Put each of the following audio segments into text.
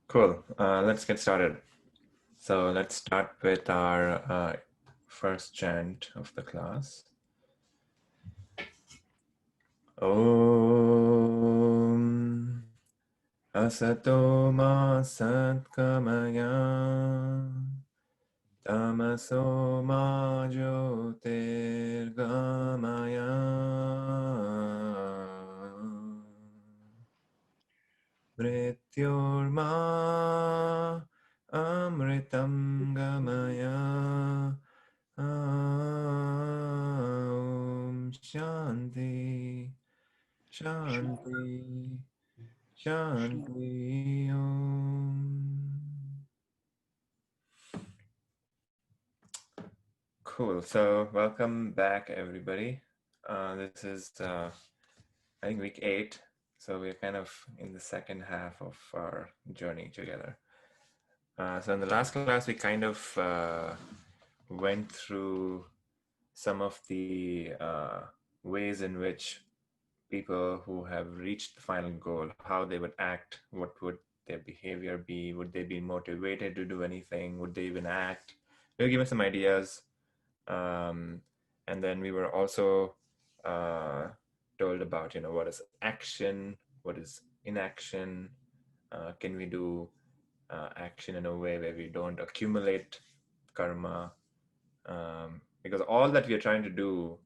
Cool. Let's get started. So let's start with our first chant of the class. Om Asato Ma Satkamaya Tamaso Ma Jyotirgamaya Mrityorma Amritam Gamaya Om Shanti Shanti Shanti Om. Cool. So welcome back, everybody. This is I think week 8. So we're kind of in the second half of our journey together. So in the last class, we kind of went through some of the ways in which people who have reached the final goal, how they would act, what would their behavior be, would they be motivated to do anything, would they even act. They were given some ideas. And then we were also told about, what is action, what is inaction, can we do action in a way where we don't accumulate karma, because all that we are trying to do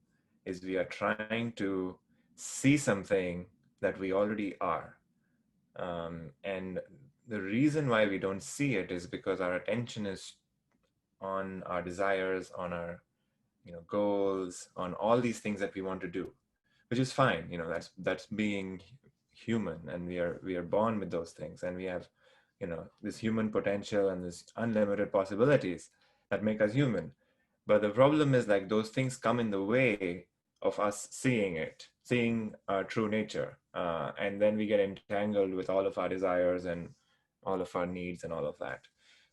is we are trying to see something that we already are. And the reason why we don't see it is because our attention is on our desires, on our goals, on all these things that we want to do, which is fine. That's being human, and we are born with those things, and we have this human potential and this unlimited possibilities that make us human. But the problem is, like, those things come in the way of us seeing our true nature, and then we get entangled with all of our desires and all of our needs and all of that.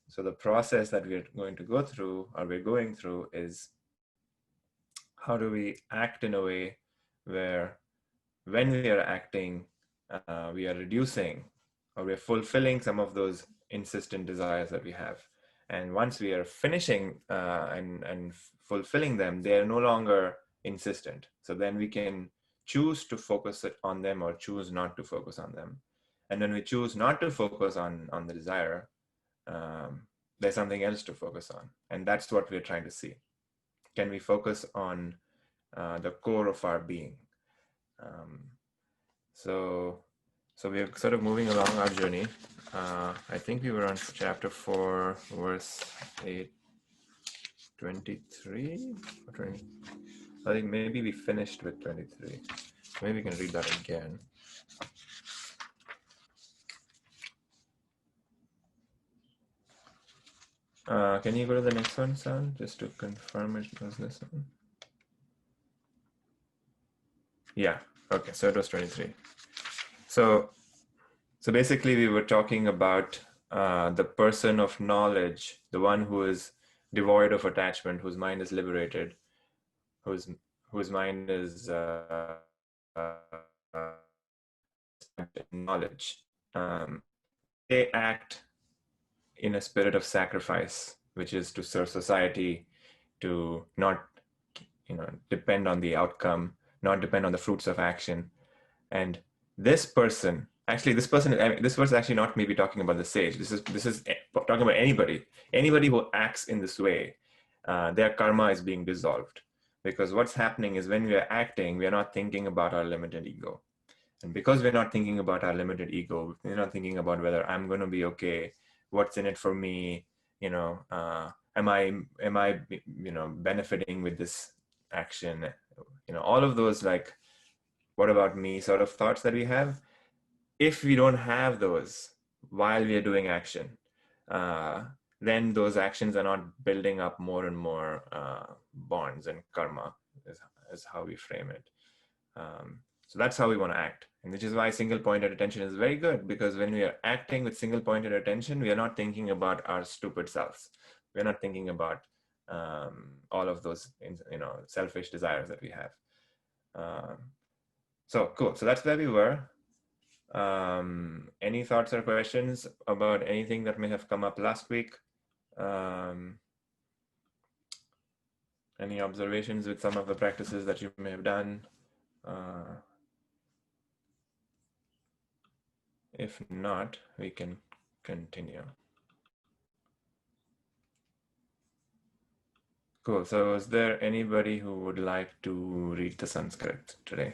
So the process that we're going to go through, or we're going through, is how do we act in a way where, when we are acting, we are reducing, or we're fulfilling some of those insistent desires that we have. And once we are finishing and fulfilling them, they are no longer insistent. So then we can choose to focus it on them or choose not to focus on them. And when we choose not to focus on the desire, there's something else to focus on. And that's what we're trying to see. Can we focus on the core of our being? So we're sort of moving along our journey. I think we were on chapter 4, verse 23 or 20. I think maybe we finished with 23. Maybe we can read that again. Can you go to the next one, Sam, just to confirm it was this one? Yeah, okay, so it was 23. So basically we were talking about the person of knowledge, the one who is devoid of attachment, whose mind is liberated, whose mind is knowledge. They act in a spirit of sacrifice, which is to serve society, to not depend on the outcome, not depend on the fruits of action. And this person is actually not maybe talking about the sage. This is talking about anybody who acts in this way. Their karma is being dissolved, because what's happening is, when we are acting, we are not thinking about our limited ego. And because we're not thinking about our limited ego, we're not thinking about whether I'm going to be okay, what's in it for me, am I benefiting with this action, all of those, like, what about me sort of thoughts that we have. If we don't have those while we are doing action, then those actions are not building up more and more bonds, and karma is how we frame it. So that's how we want to act. And which is why single pointed attention is very good, because when we are acting with single pointed attention, we are not thinking about our stupid selves. We're not thinking about all of those, selfish desires that we have. So cool. So that's where we were. Any thoughts or questions about anything that may have come up last week? Any observations with some of the practices that you may have done? If not, we can continue. Cool. So is there anybody who would like to read the Sanskrit today?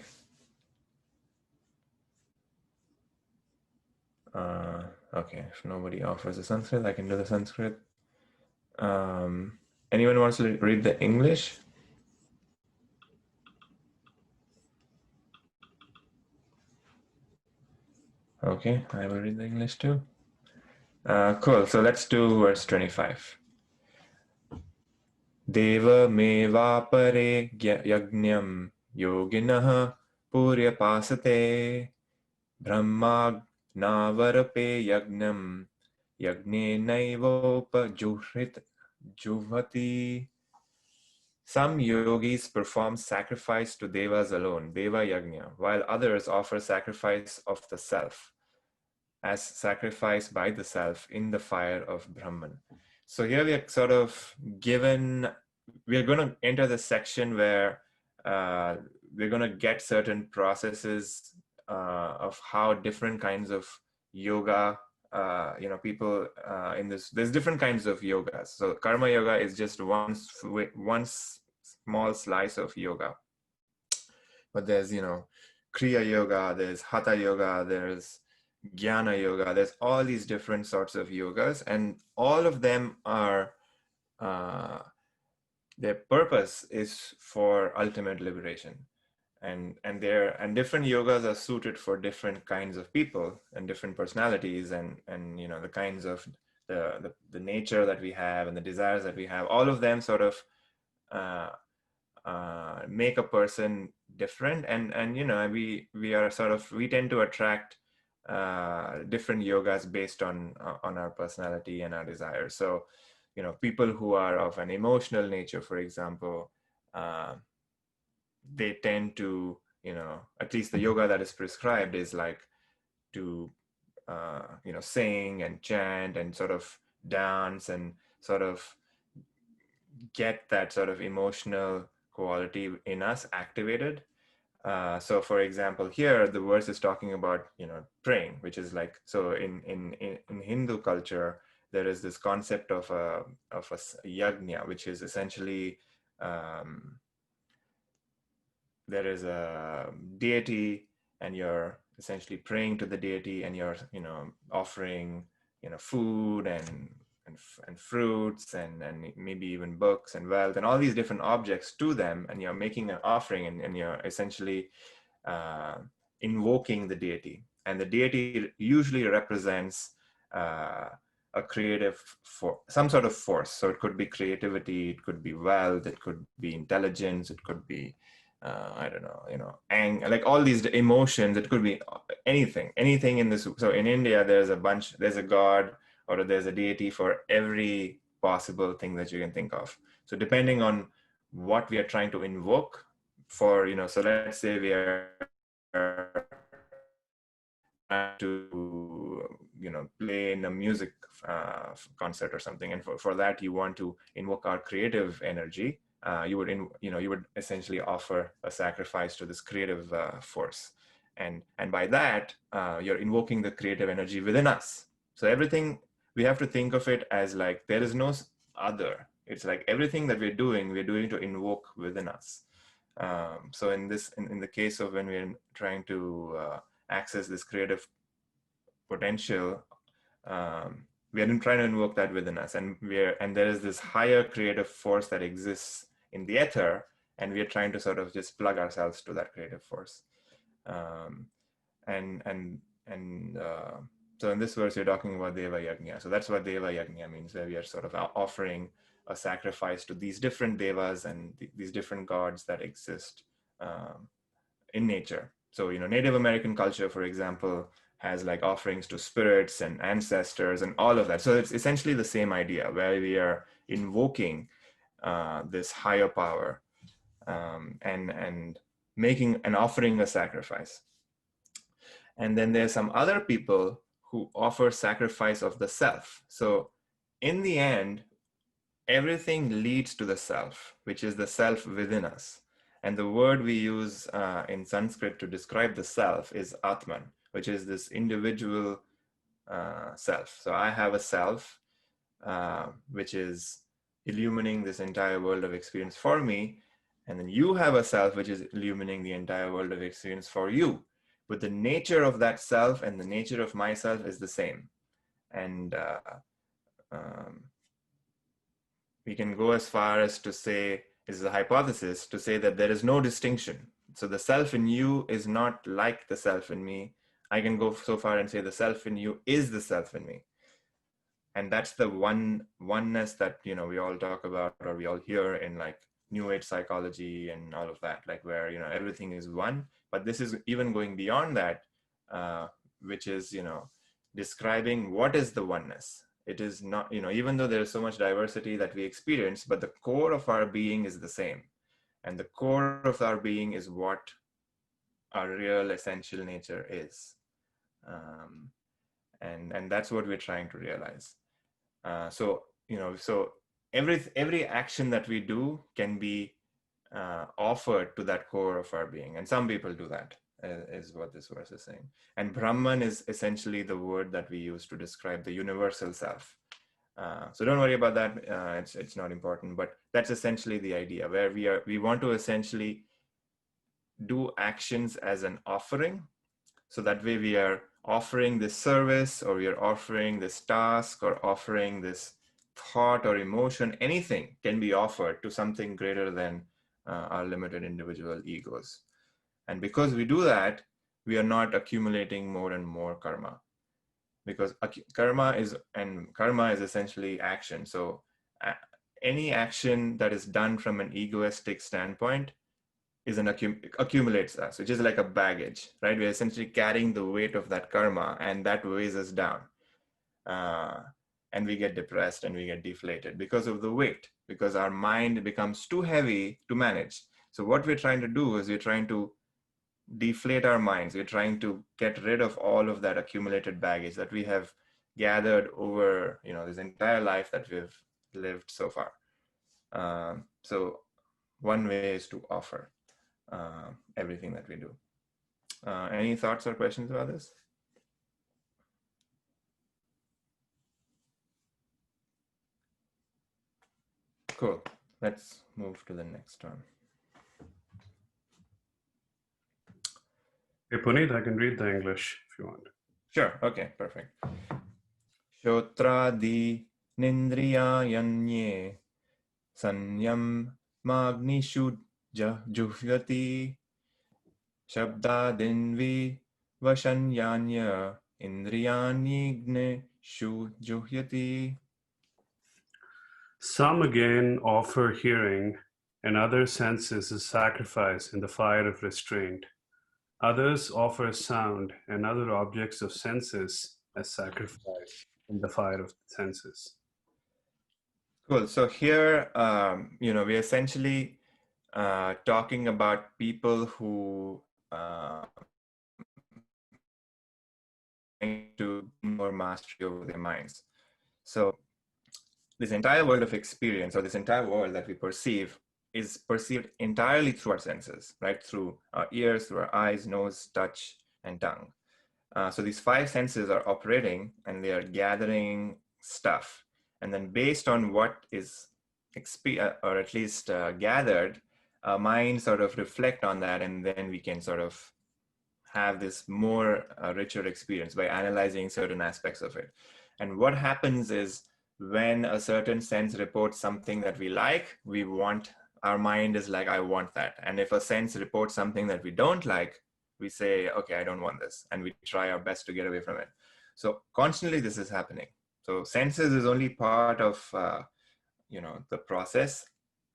Okay, if nobody offers the Sanskrit, I can do the Sanskrit. Anyone wants to read the English? Okay, I will read the English too. Cool. So let's do verse 25. Deva meva pare yajnam yoginah puryapasate brahma navarape yagnam yagne naivopajuhrit juvati. Some yogis perform sacrifice to devas alone, deva yajna, while others offer sacrifice of the self as sacrifice by the self in the fire of Brahman. So here we are sort of given, we're going to enter the section where we're going to get certain processes of how different kinds of yoga, people in this, there's different kinds of yogas. So karma yoga is just one small slice of yoga. But there's, Kriya yoga, there's Hatha yoga, there's Jnana yoga, there's all these different sorts of yogas, and all of them are, their purpose is for ultimate liberation. And different yogas are suited for different kinds of people and different personalities and the kinds of the nature that we have and the desires that we have. All of them sort of make a person different, and we are sort of, we tend to attract different yogas based on our personality and our desires. So people who are of an emotional nature, for example, they tend to, at least the yoga that is prescribed is like to sing and chant and sort of dance and sort of get that sort of emotional quality in us activated. So for example, here the verse is talking about praying, which is like, so in Hindu culture there is this concept of a yajna, which is essentially there is a deity and you're essentially praying to the deity and you're offering food and fruits and maybe even books and wealth and all these different objects to them, and you're making an offering and you're essentially invoking the deity, and the deity usually represents a creative for some sort of force. So it could be creativity, it could be wealth, it could be intelligence, it could be I don't know, like all these emotions. It could be anything in this. So in India, there's a god or there's a deity for every possible thing that you can think of. So depending on what we are trying to invoke for, so let's say we are trying to, play in a music concert or something, and for that you want to invoke our creative energy. You would essentially offer a sacrifice to this creative force, and by that you're invoking the creative energy within us. So everything, we have to think of it as like there is no other. It's like everything that we're doing to invoke within us. So in the case of when we're trying to access this creative potential, we are trying to invoke that within us, and there is this higher creative force that exists in the ether, and we are trying to sort of just plug ourselves to that creative force. And so in this verse, you're talking about Deva Yajna. So that's what Deva Yajna means, where we are sort of offering a sacrifice to these different devas and these different gods that exist in nature. So, Native American culture, for example, has like offerings to spirits and ancestors and all of that. So it's essentially the same idea, where we are invoking this higher power and making and offering a sacrifice. And then there's some other people who offer sacrifice of the self. So in the end, everything leads to the self, which is the self within us. And the word we use in Sanskrit to describe the self is Atman, which is this individual self. So I have a self, which is illuminating this entire world of experience for me. And then you have a self, which is illuminating the entire world of experience for you. But the nature of that self and the nature of myself is the same. And um, we can go as far as to say, this is a hypothesis, to say that there is no distinction. So the self in you is not like the self in me. I can go so far and say the self in you is the self in me. And that's the oneness that, you know, we all talk about, or we all hear in like new age psychology and all of that, like where, you know, everything is one. But this is even going beyond that, which is, you know, describing what is the oneness. It is not, you know, even though there is so much diversity that we experience, but the core of our being is the same. And the core of our being is what our real essential nature is. And that's what we're trying to realize. So, you know, so every action that we do can be offered to that core of our being. And some people do that, is what this verse is saying. And Brahman is essentially the word that we use to describe the universal self. So don't worry about that. It's not important, but that's essentially the idea, where we want to essentially do actions as an offering. So that way we are offering this service, or we are offering this task, or offering this thought or emotion. Anything can be offered to something greater than our limited individual egos. And because we do that, we are not accumulating more and more karma. Because karma is essentially action. So any action that is done from an egoistic standpoint is an accumulates us, which is like a baggage, right? We're essentially carrying the weight of that karma, and that weighs us down. And we get depressed and we get deflated because of the weight, because our mind becomes too heavy to manage. So what we're trying to do is we're trying to deflate our minds. We're trying to get rid of all of that accumulated baggage that we have gathered over, you know, this entire life that we've lived so far. So one way is to offer everything that we do. Any thoughts or questions about this? Cool. Let's move to the next one. Hey, Puneet, I can read the English if you want. Sure. Okay, perfect. Shotradi nindriyayanye sanyam magnishu juhyati shabdadinvi vashanyanya indriyanyigne shu juhyati. Some again offer hearing and other senses as sacrifice in the fire of restraint. Others offer sound and other objects of senses as sacrifice in the fire of the senses. Cool. So here, you know, we're essentially talking about people who to more mastery over their minds. So this entire world of experience, or this entire world that we perceive, is perceived entirely through our senses, right? Through our ears, through our eyes, nose, touch, and tongue. So these five senses are operating, and they are gathering stuff. And then based on what is or at least gathered, our minds sort of reflect on that, and then we can sort of have this more richer experience by analyzing certain aspects of it. And what happens is, when a certain sense reports something that we like, we want, our mind is like, I want that. And if a sense reports something that we don't like, we say, okay, I don't want this. And we try our best to get away from it. So constantly this is happening. So senses is only part of, you know, the process.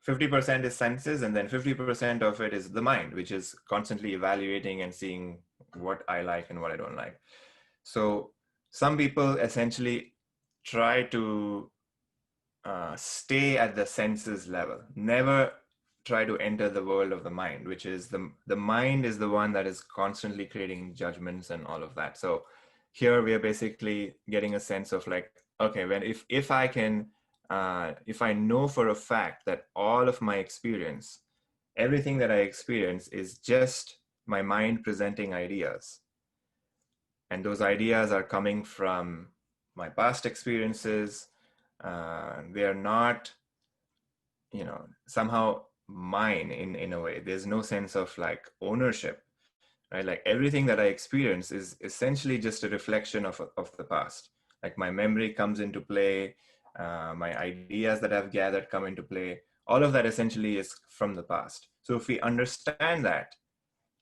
50% is senses, and then 50% of it is the mind, which is constantly evaluating and seeing what I like and what I don't like. So some people essentially try to stay at the senses level, never try to enter the world of the mind, which is the mind is the one that is constantly creating judgments and all of that. So here we are basically getting a sense of like, okay, when if I can if I know for a fact that all of my experience, everything that I experience is just my mind presenting ideas, and those ideas are coming from my past experiences, they are not, you know, somehow mine in a way. There's no sense of like ownership, right? Like everything that I experience is essentially just a reflection of the past. Like my memory comes into play, my ideas that I've gathered come into play. All of that essentially is from the past. So if we understand that,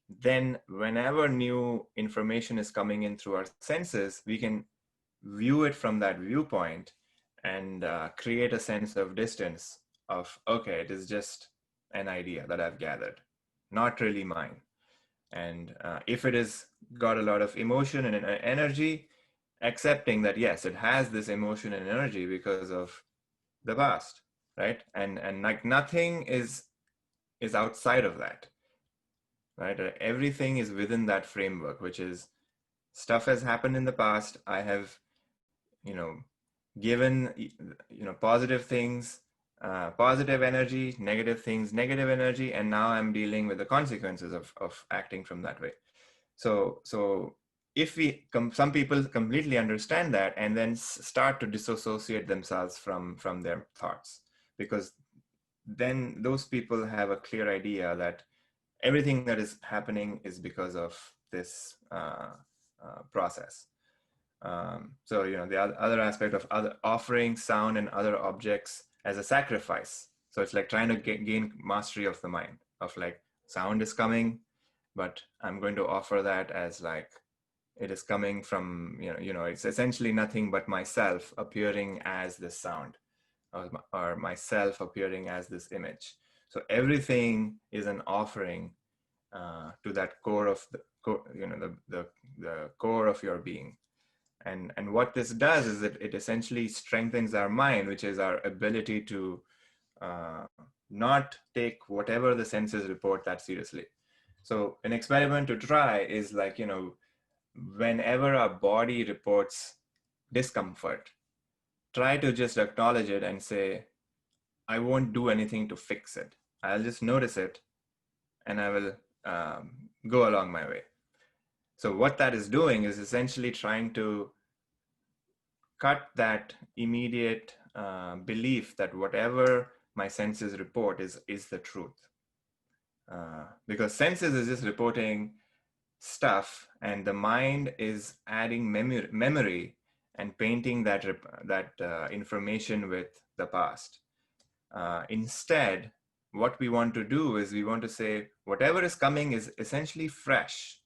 then whenever new information is coming in through our senses, we can view it from that viewpoint and create a sense of distance of, okay, it is just an idea that I've gathered, not really mine. And if it is got a lot of emotion and energy, accepting that yes, it has this emotion and energy because of the past, right? And like nothing is outside of that, right? Everything is within that framework, which is stuff has happened in the past. I have, you know, given, you know, positive things, positive energy, negative things, negative energy, and now I'm dealing with the consequences of acting from that way. So if some people completely understand that and then start to disassociate themselves from their thoughts, because then those people have a clear idea that everything that is happening is because of this process. So, you know, the other aspect of other offering sound and other objects as a sacrifice. So it's like trying to gain mastery of the mind, of like sound is coming, but I'm going to offer that as like, it is coming from, it's essentially nothing but myself appearing as this sound, or myself appearing as this image. So everything is an offering to that core of the core of your being. And what this does is it essentially strengthens our mind, which is our ability to uh, not take whatever the senses report that seriously. So an experiment to try is like, whenever our body reports discomfort, try to just acknowledge it and say, I won't do anything to fix it. I'll just notice it and I will go along my way. So what that is doing is essentially trying to cut that immediate belief that whatever my senses report is the truth. Because senses is just reporting stuff, and the mind is adding memory and painting that information with the past. Instead, what we want to do is we want to say whatever is coming is essentially fresh.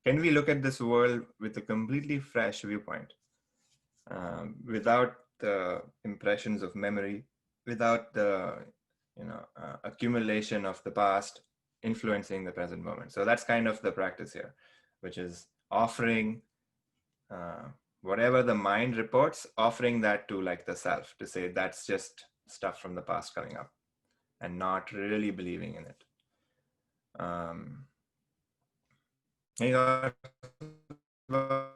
Can we look at this world with a completely fresh viewpoint, without the impressions of memory, without the accumulation of the past influencing the present moment? So that's kind of the practice here, which is offering whatever the mind reports, offering that to like the self, to say that's just stuff from the past coming up, and not really believing in it. Any thoughts about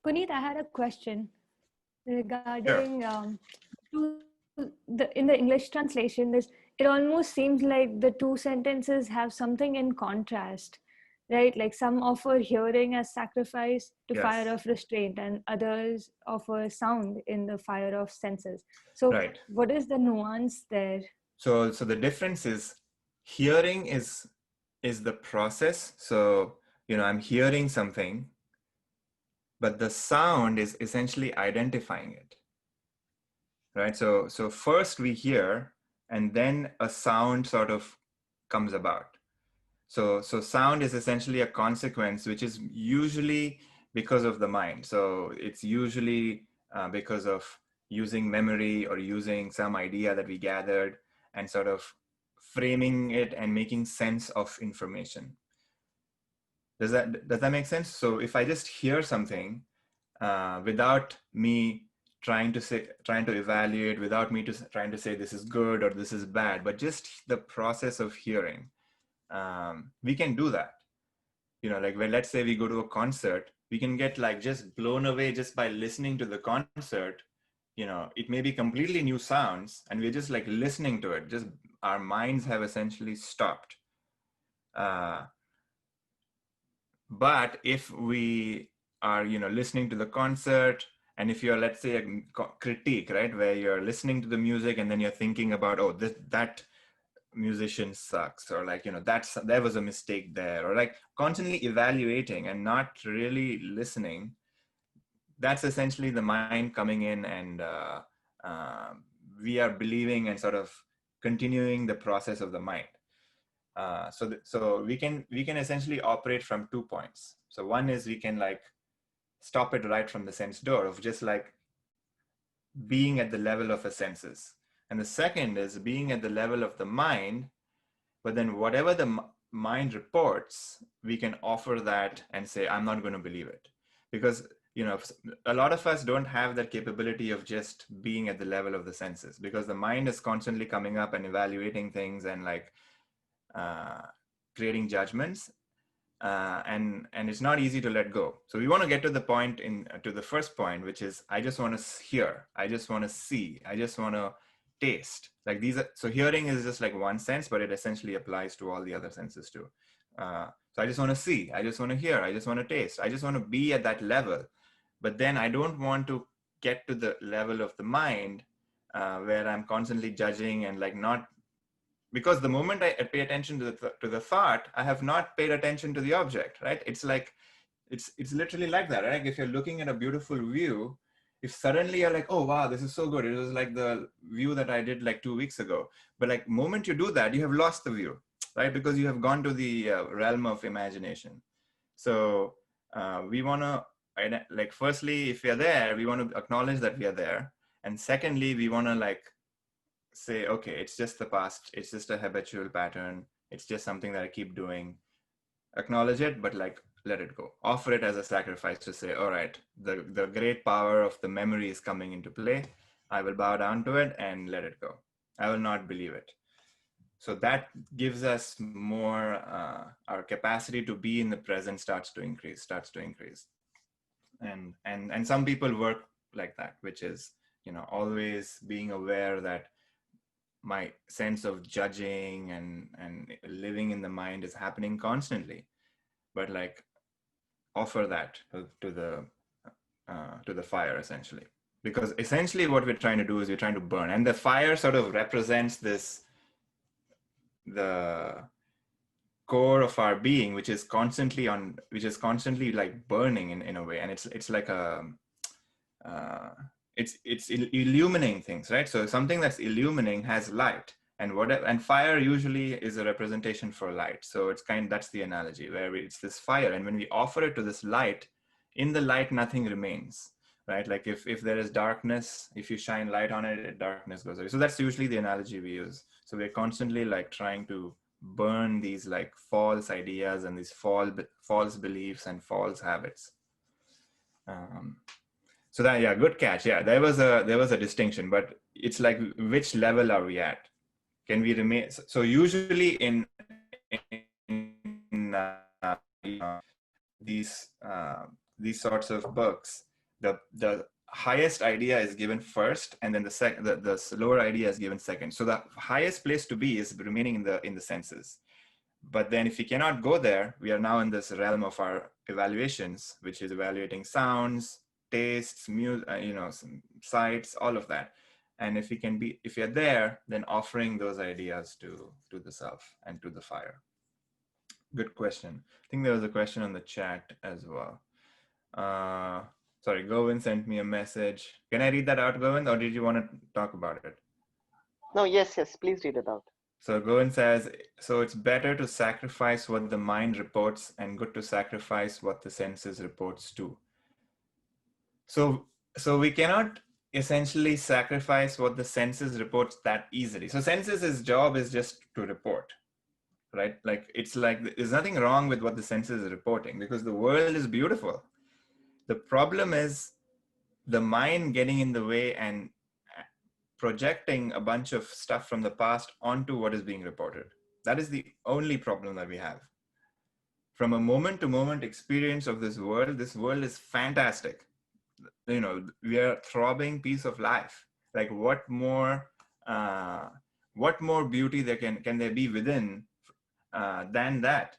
Puneet, I had a question Sure. regarding in the English translation. It almost seems like the two sentences have something in contrast, right? Like some offer hearing as sacrifice to fire Yes. of restraint, and others offer sound in the fire of senses. So, Right. what is the nuance there? So the difference is hearing is the process. So, I'm hearing something, but the sound is essentially identifying it, right? So first we hear, and then a sound sort of comes about. So sound is essentially a consequence, which is usually because of the mind. So it's usually because of using memory or using some idea that we gathered and sort of framing it and making sense of information. Does that make sense? So if I just hear something without me trying to evaluate, without me trying to say this is good or this is bad, but just the process of hearing. We can do that. Like when, let's say we go to a concert, we can get like just blown away just by listening to the concert. It may be completely new sounds and we're just like listening to it. Just our minds have essentially stopped. But if we are, listening to the concert, and if you're, let's say, a critique, right, where you're listening to the music and then you're thinking about, oh, that musician sucks, or like, there was a mistake there, or like constantly evaluating and not really listening, that's essentially the mind coming in, and we are believing and sort of continuing the process of the mind. So we can essentially operate from 2 points. So one is we can like stop it right from the sense door of just like being at the level of a senses. And the second is being at the level of the mind, but then whatever the mind reports, we can offer that and say, I'm not going to believe it. Because, a lot of us don't have that capability of just being at the level of the senses, because the mind is constantly coming up and evaluating things and like creating judgments. And it's not easy to let go. So we want to get to the point to the first point, which is, I just want to hear, I just want to see, I just want to taste. Like so hearing is just like one sense, but it essentially applies to all the other senses too. So I just want to see, I just want to hear, I just want to taste, I just want to be at that level. But then I don't want to get to the level of the mind where I'm constantly judging and like not, because the moment I pay attention to the thought, I have not paid attention to the object, right? It's like, it's literally like that, right? If you're looking at a beautiful view, if suddenly you're like, oh, wow, this is so good. It was like the view that I did like 2 weeks ago. But like moment you do that, you have lost the view, right? Because you have gone to the realm of imagination. So we want to, like, firstly, if we are there, we want to acknowledge that we are there. And secondly, we want to like say, okay, it's just the past. It's just a habitual pattern. It's just something that I keep doing. Acknowledge it, but like let it go. Offer it as a sacrifice to say, all right, the great power of the memory is coming into play. I will bow down to it and let it go. I will not believe it. So that gives us more, our capacity to be in the present starts to increase. And some people work like that, which is, always being aware that my sense of judging and living in the mind is happening constantly, but like offer that to the fire, essentially, because essentially what we're trying to do is we're trying to burn, and the fire sort of represents the core of our being, which is constantly like burning in a way, and it's like a it's illuminating things, right? So something that's illuminating has light, and fire usually is a representation for light. So that's the analogy, where it's this fire, and when we offer it to this light, in the light nothing remains, right? Like if there is darkness, if you shine light on it, darkness goes away. So that's usually the analogy we use. So we're constantly like trying to burn these like false ideas and these false beliefs and false habits. So that, yeah, good catch. Yeah, there was a distinction, but it's like, which level are we at? Can we remain? So usually in these sorts of books, the highest idea is given first, and then the lower idea is given second. So the highest place to be is remaining in the senses. But then if we cannot go there, we are now in this realm of our evaluations, which is evaluating sounds, tastes, some sights, all of that. And if you're there, then offering those ideas to the self and to the fire. Good question. I think there was a question on the chat as well. Sorry, Govind sent me a message. Can I read that out, Govind, or did you want to talk about it? No, yes, please read it out. So Govind says, so it's better to sacrifice what the mind reports and good to sacrifice what the senses reports too. So we cannot essentially sacrifice what the senses reports that easily. So senses' job is just to report, right? Like, it's like, there's nothing wrong with what the senses are reporting, because the world is beautiful. The problem is the mind getting in the way and projecting a bunch of stuff from the past onto what is being reported. That is the only problem that we have. From a moment to moment experience of this world is fantastic. You know, we are a throbbing piece of life. Like what more beauty there can there be within than that?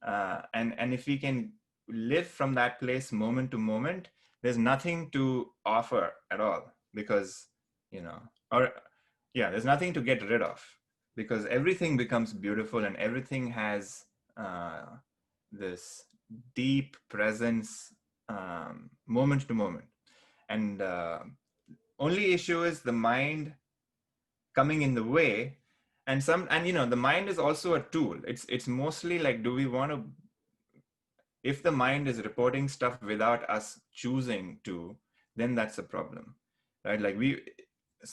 And if we can live from that place moment to moment, there's nothing to offer at all, because, you know, or yeah, there's nothing to get rid of, because everything becomes beautiful and everything has this deep presence, moment to moment. And only issue is the mind coming in the way. And you know, the mind is also a tool. It's mostly like, do we want to, if the mind is reporting stuff without us choosing to, then that's a problem, right? Like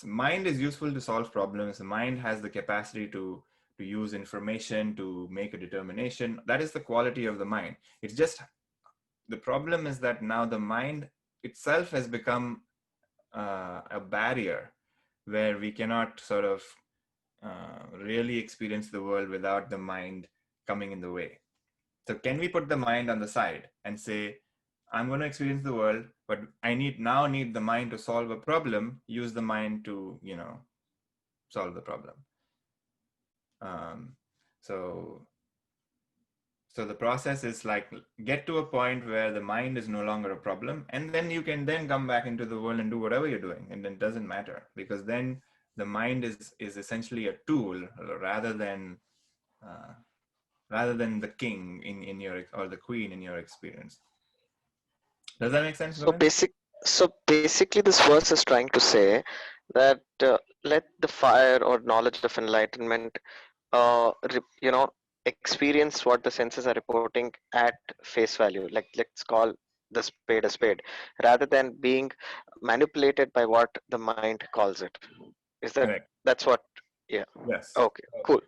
mind is useful to solve problems. The mind has the capacity to use information to make a determination. That is the quality of the mind. It's just, the problem is that now the mind itself has become a barrier where we cannot sort of really experience the world without the mind coming in the way. So can we put the mind on the side and say, I'm going to experience the world, but I need the mind to solve a problem, use the mind to, you know, solve the problem. So the process is like, get to a point where the mind is no longer a problem, and then you can then come back into the world and do whatever you're doing, and it doesn't matter, because then the mind is essentially a tool rather than the king in your, or the queen in your experience. Does that make sense, Govind? So basically, this verse is trying to say that let the fire or knowledge of enlightenment, you know, experience what the senses are reporting at face value. Like, let's call the spade a spade, rather than being manipulated by what the mind calls it. Is Correct. that's what? Yeah. Yes. Okay. Cool.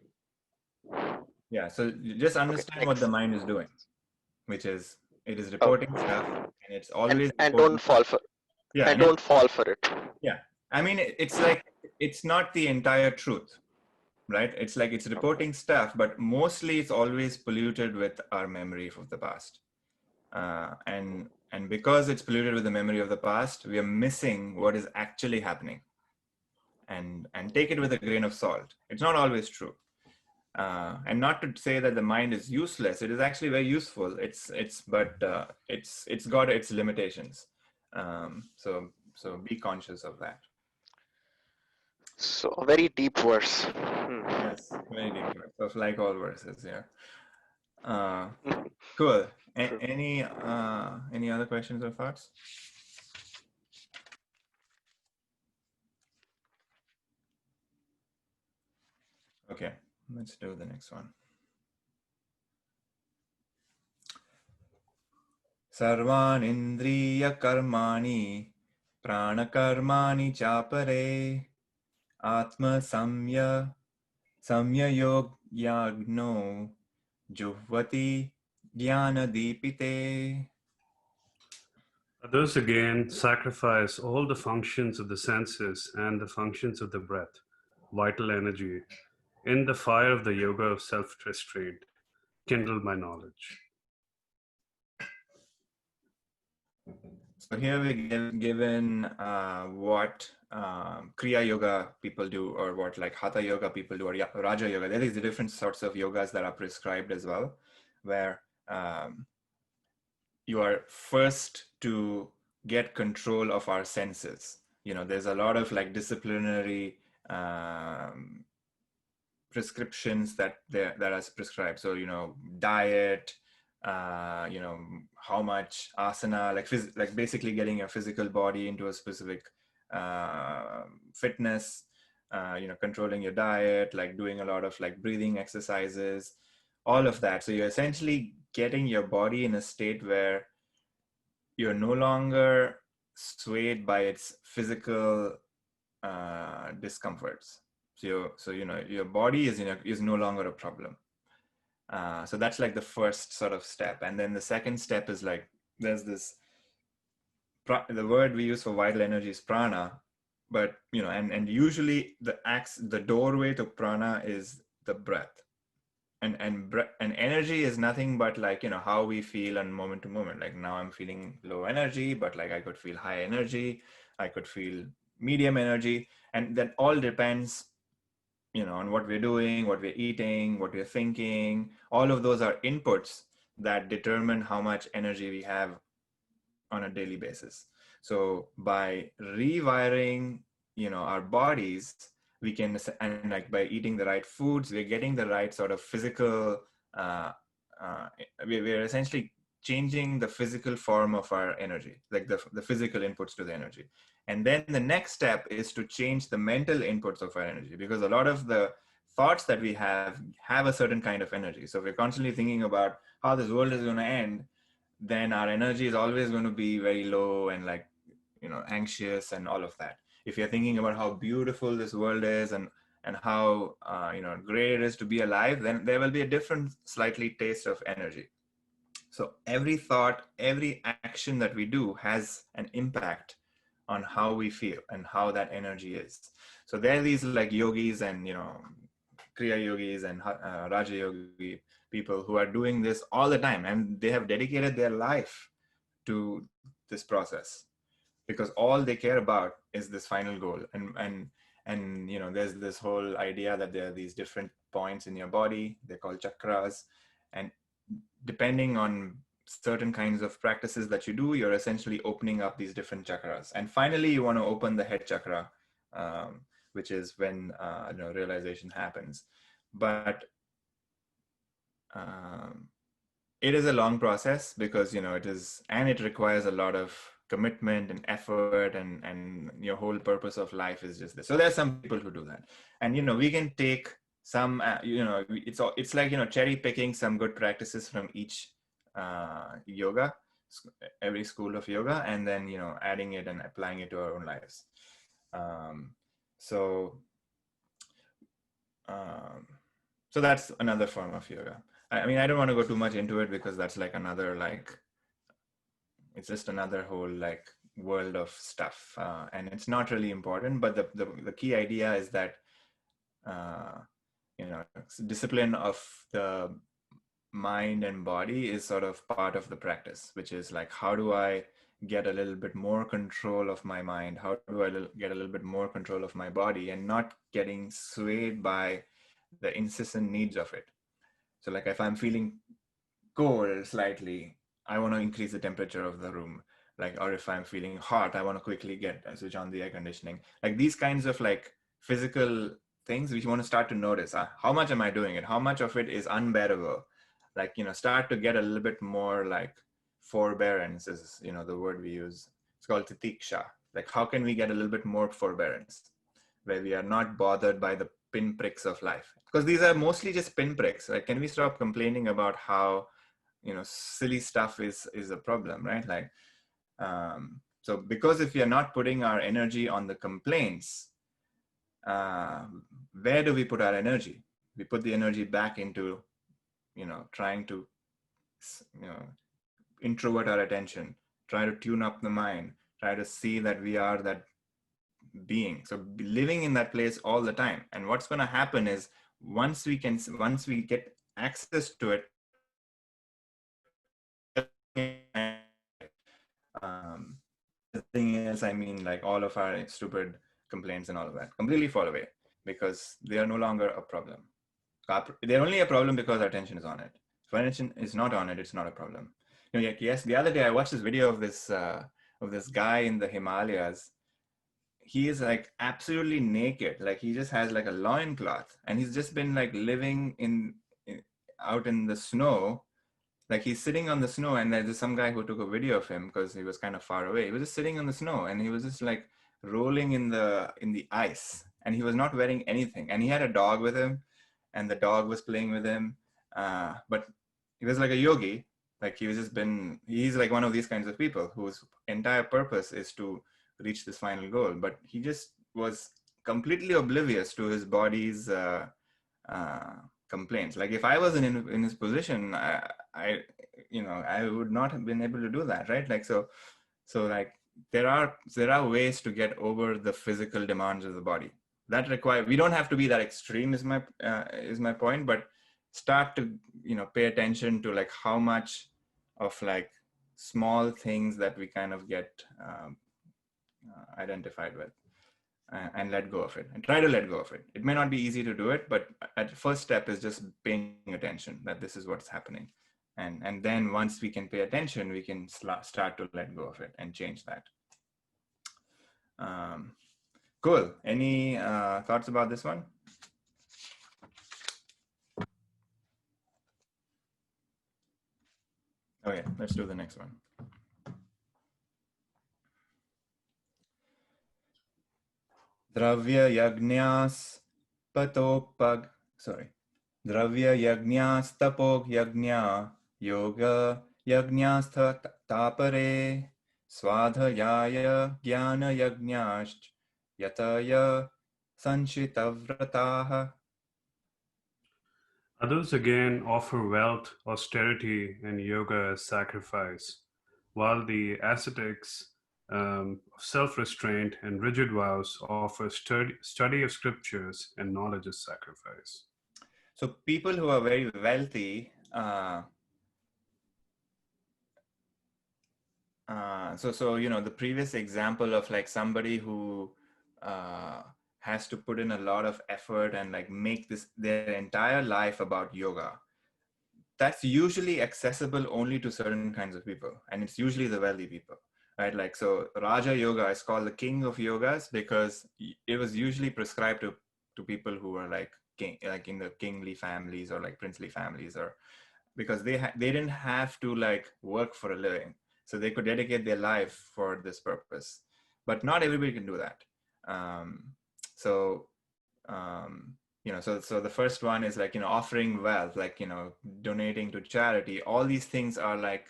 Yeah. So you just understand Okay, what the next. mind is doing, which is, it is reporting stuff, and it's always And reporting. don't fall for Yeah. and don't fall for it. Yeah. I mean, it's like, it's not the entire truth, right? It's like, it's reporting stuff, but mostly it's always polluted with our memory of the past. And because it's polluted with the memory of the past, we are missing what is actually happening. And take it with a grain of salt. It's not always true. And not to say that the mind is useless. It is actually very useful. It's got its limitations. So be conscious of that. So a very deep verse. Yes, very deep verse. So like all verses, yeah. Cool. Any other questions or thoughts? Okay, let's do the next one. Sarvan indriya karmani pranakarmani chapare atma samya yagno juhvati jnana dipite. Others again sacrifice all the functions of the senses and the functions of the breath, vital energy, in the fire of the yoga of self-restraint, kindled by knowledge. So here we're given what Kriya Yoga people do, or what like Hatha Yoga people do, or Raja Yoga. There is the different sorts of yogas that are prescribed as well, where you are first to get control of our senses. You know, there's a lot of like disciplinary prescriptions that are prescribed. So, you know, diet, you know, how much asana, like basically getting your physical body into a specific fitness, you know, controlling your diet, like doing a lot of like breathing exercises, all of that. So you're essentially getting your body in a state where you're no longer swayed by its physical discomforts. So you know, your body is no longer a problem. So that's like the first sort of step. And then the second step is like, there's this the word we use for vital energy is prana, but and usually the doorway to prana is the breath. And energy is nothing but like how we feel on moment to moment. Like now I'm feeling low energy, but like I could feel high energy, I could feel medium energy, and that all depends on what we're doing, what we're eating, what we're thinking. All of those are inputs that determine how much energy we have on a daily basis. So by rewiring our bodies, we can, and like by eating the right foods, we're getting the right sort of physical uh, uh, we're essentially changing the physical form of our energy, like the physical inputs to the energy. And then the next step is to change the mental inputs of our energy, because a lot of the thoughts that we have a certain kind of energy. So if we're constantly thinking about how this world is going to end, then our energy is always going to be very low and like anxious and all of that. If you're thinking about how beautiful this world is and how great it is to be alive, then there will be a different slightly taste of energy. So every thought, every action that we do has an impact on how we feel and how that energy is. So there are these like yogis and kriya yogis and raja yogi people who are doing this all the time, and they have dedicated their life to this process, because all they care about is this final goal. And there's this whole idea that there are these different points in your body, they're called chakras, and depending on certain kinds of practices that you do, you're essentially opening up these different chakras. And finally you want to open the head chakra, which is when realization happens. But it is a long process, because it requires a lot of commitment and effort, and your whole purpose of life is just this. So there's some people who do that, and we can take some it's like cherry picking some good practices from each yoga, every school of yoga, and then adding it and applying it to our own lives. So um, so that's another form of yoga. I mean, I don't want to go too much into it, because that's like another, like, it's just another whole like world of stuff, and it's not really important. But the key idea is that uh, discipline of the mind and body is sort of part of the practice, which is like, how do I get a little bit more control of my mind? How do I get a little bit more control of my body, and not getting swayed by the incessant needs of it? So like if I'm feeling cold slightly, I want to increase the temperature of the room. Like, or if I'm feeling hot, I want to quickly switch on the air conditioning. Like these kinds of like physical things, which you want to start to notice. How much am I doing it? How much of it is unbearable? Like, start to get a little bit more like forbearance is, the word we use. It's called titiksha. Like, how can we get a little bit more forbearance, where we are not bothered by the pinpricks of life? Because these are mostly just pinpricks. Like, can we stop complaining about how silly stuff is a problem, right? Like, so because if we are not putting our energy on the complaints, where do we put our energy? We put the energy back into trying to introvert our attention, try to tune up the mind, try to see that we are that being. So living in that place all the time. And what's going to happen is, once we get access to it, thing is, I mean, like all of our stupid complaints and all of that completely fall away, because they are no longer a problem. They're only a problem because our attention is on it. If our attention is not on it, it's not a problem. Yes, the other day I watched this video of this guy in the Himalayas. He is like absolutely naked. Like, he just has like a loincloth, and he's just been like living out in the snow. Like, he's sitting on the snow, and there's some guy who took a video of him because he was kind of far away. He was just sitting on the snow, and he was just like rolling in the ice, and he was not wearing anything. And he had a dog with him, and the dog was playing with him. But he was like a yogi. Like, he's like one of these kinds of people whose entire purpose is to reach this final goal. But he just was completely oblivious to his body's complaints. Like, if I was in his position, I would not have been able to do that, right? Like, so like, there are ways to get over the physical demands of the body. That require, we don't have to be that extreme, is my point, but start to, pay attention to like how much of like small things that we kind of get identified with, and let go of it, and try to let go of it. It may not be easy to do it, but at the first step is just paying attention that this is what's happening. And then once we can pay attention, we can start to let go of it and change that. Cool. Any thoughts about this one? Okay, let's do the next one. Dravya yagnyas patopag, sorry. Dravya yagnyas tapog yagnya yoga yagnyastha tapare swadhyaya jnana yagnyash yataya sanchitavrataha. Others again offer wealth, austerity, and yoga as sacrifice, while the ascetics of self-restraint and rigid vows offer study of scriptures and knowledge as sacrifice. So people who are very wealthy, so the previous example of like somebody who has to put in a lot of effort and like make this their entire life about yoga, that's usually accessible only to certain kinds of people, and it's usually the wealthy people, right? Like, so Raja Yoga is called the king of yogas because it was usually prescribed to people who were like king, like in the kingly families or like princely families, or because they didn't have to like work for a living, so they could dedicate their life for this purpose. But not everybody can do that. So so the first one is like, offering wealth, like, donating to charity. All these things are like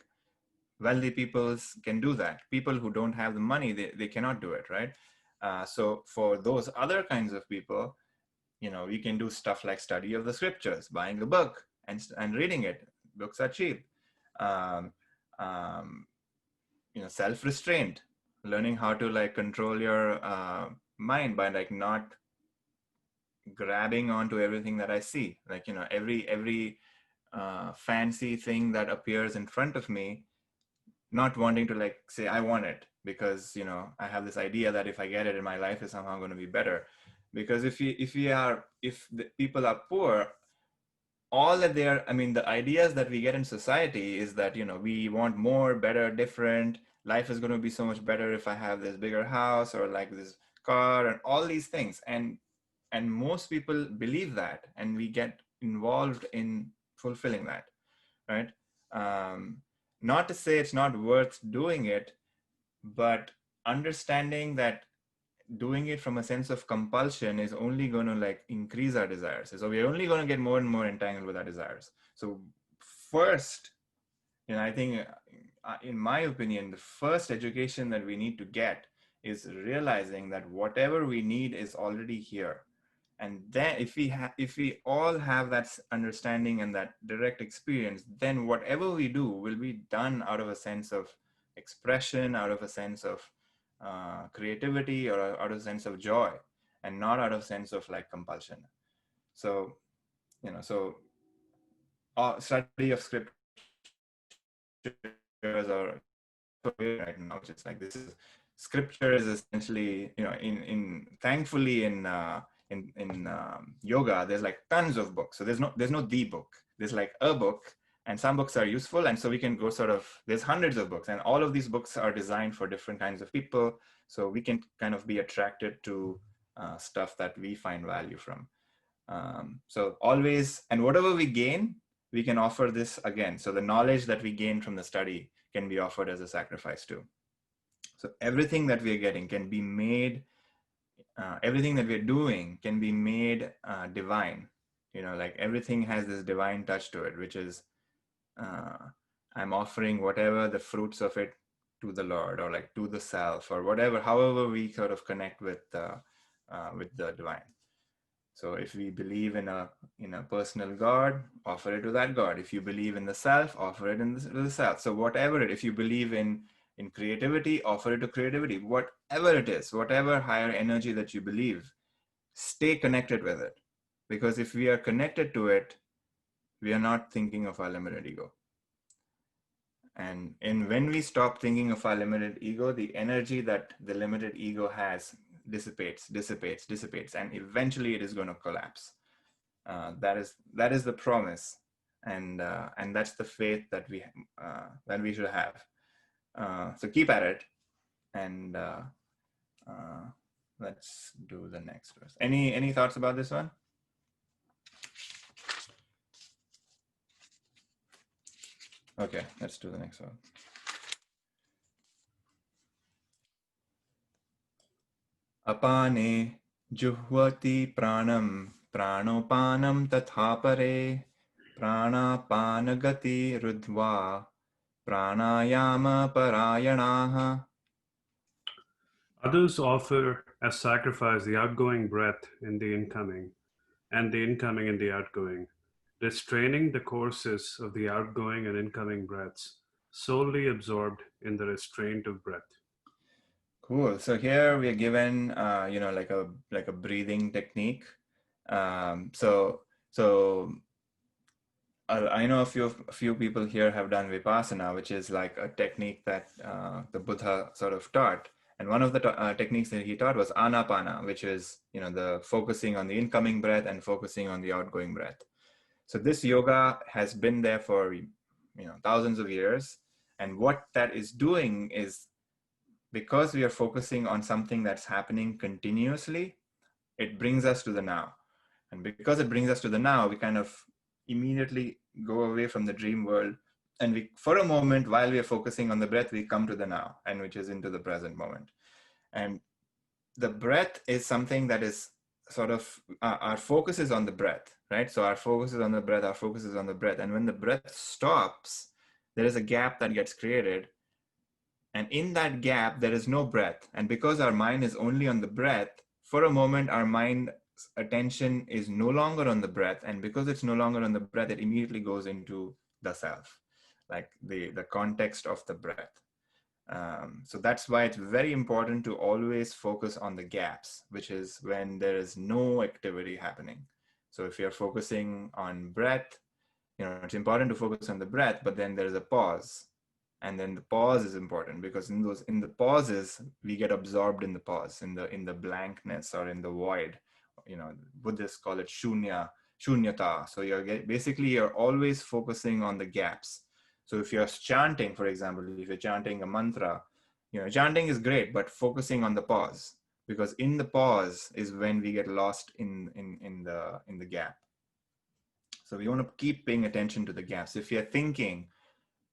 wealthy people can do that. People who don't have the money, they cannot do it, right? So for those other kinds of people, we can do stuff like study of the scriptures, buying a book and reading it. Books are cheap. Self-restraint, learning how to like control your mind by like not grabbing onto everything that I see. Like, every fancy thing that appears in front of me, not wanting to like say I want it because I have this idea that if I get it, in my life is somehow going to be better. Because if the people are poor, all that they are, I mean, the ideas that we get in society is that we want more, better, different. Life is going to be so much better if I have this bigger house or like this car and all these things. And most people believe that, and we get involved in fulfilling that, right? Not to say it's not worth doing it, but understanding that doing it from a sense of compulsion is only going to like increase our desires. So we're only going to get more and more entangled with our desires. So first, I think, in my opinion, the first education that we need to get is realizing that whatever we need is already here. And then if we all have that understanding and that direct experience, then whatever we do will be done out of a sense of expression, out of a sense of creativity, or out of a sense of joy, and not out of a sense of like compulsion. So study of scriptures are right now, just like this is scripture is essentially, in thankfully in yoga, there's like tons of books. So there's no the book. There's like a book, and some books are useful, and so we can go there's hundreds of books, and all of these books are designed for different kinds of people, so we can kind of be attracted to stuff that we find value from. So always, and whatever we gain, we can offer this again. So the knowledge that we gain from the study can be offered as a sacrifice too. So everything that we're getting can be made, everything that we're doing can be made divine. Like everything has this divine touch to it, which is I'm offering whatever the fruits of it to the Lord, or like to the self, or whatever, however we sort of connect with the divine. So if we believe in a personal God, offer it to that God. If you believe in the self, offer it to the self. So whatever it, if you believe in In creativity, offer it to creativity. Whatever it is, whatever higher energy that you believe, stay connected with it. Because if we are connected to it, we are not thinking of our limited ego. And when we stop thinking of our limited ego, the energy that the limited ego has dissipates, and eventually it is going to collapse. That is the promise, and that's the faith that we should have. So keep at it, and let's do the next verse. Any thoughts about this one? Okay, let's do the next one. Apane juhvati pranam pranopanam tathapare pranapanagati rudva pranayama parayanaha. Others offer as sacrifice the outgoing breath in the incoming, and the incoming in the outgoing, restraining the courses of the outgoing and incoming breaths, solely absorbed in the restraint of breath. Cool. So here we are given, like a breathing technique. So I know a few people here have done vipassana, which is like a technique that the Buddha sort of taught. And one of the techniques that he taught was anapana, which is the focusing on the incoming breath and focusing on the outgoing breath. So this yoga has been there for thousands of years, and what that is doing is, because we are focusing on something that's happening continuously, it brings us to the now. And because it brings us to the now, we kind of immediately go away from the dream world. And we, for a moment, while we are focusing on the breath, we come to the now, and which is into the present moment. And the breath is something that is sort of, our focus is on the breath, right? So our focus is on the breath, our focus is on the breath. And when the breath stops, there is a gap that gets created. And in that gap, there is no breath. And because our mind is only on the breath, for a moment, our mind's attention is no longer on the breath. And because it's no longer on the breath, it immediately goes into the self, like the context of the breath. So that's why it's very important to always focus on the gaps, which is when there is no activity happening. So if you're focusing on breath, it's important to focus on the breath, but then there's a pause. And then the pause is important, because in the pauses, we get absorbed in the pause, in the blankness or in the void. Buddhists call it shunyata. So you're always focusing on the gaps. So if you're chanting, for example, if you're chanting a mantra, chanting is great, but focusing on the pause, because in the pause is when we get lost in the gap. So we want to keep paying attention to the gaps. If you're thinking,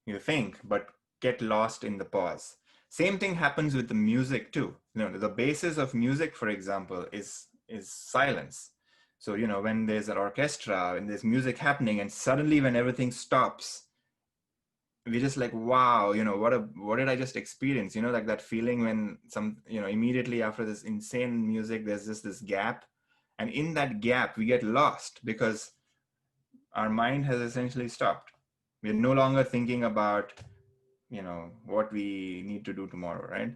you think, but get lost in the pause. Same thing happens with the music too. The basis of music, for example, is silence. So when there's an orchestra and there's music happening, and suddenly when everything stops, we just like, wow, what did I just experience? Like that feeling when immediately after this insane music, there's just this gap, and in that gap we get lost because our mind has essentially stopped. We're no longer thinking about what we need to do tomorrow, right?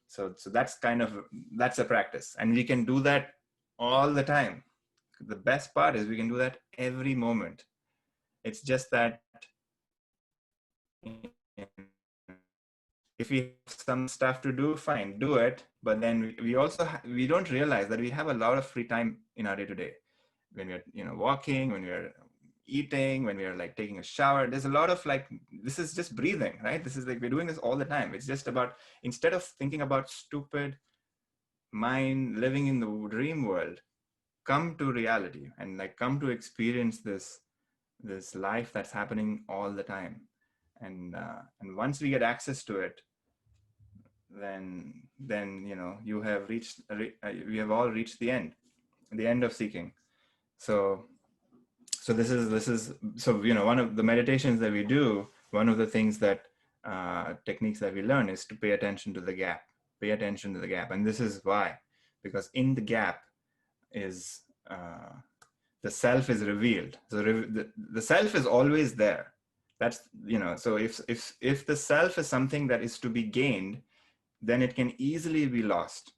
So that's a practice, and we can do that all the time. The best part is we can do that every moment. It's just that if we have some stuff to do, fine, do it. But then we also we don't realize that we have a lot of free time in our day-to-day, when we're walking, when we're eating, when we are like taking a shower. There's a lot of this is just breathing, right? This is we're doing this all the time. It's just about, instead of thinking about stupid mind living in the dream world, come to reality and come to experience this life that's happening all the time. And once we get access to it, then you have reached, we have all reached the end of seeking. So this is one of the meditations that we do, one of the things that techniques that we learn is to pay attention to the gap. And this is why, because in the gap is the self is revealed. So the self is always there. That's, so if the self is something that is to be gained, then it can easily be lost.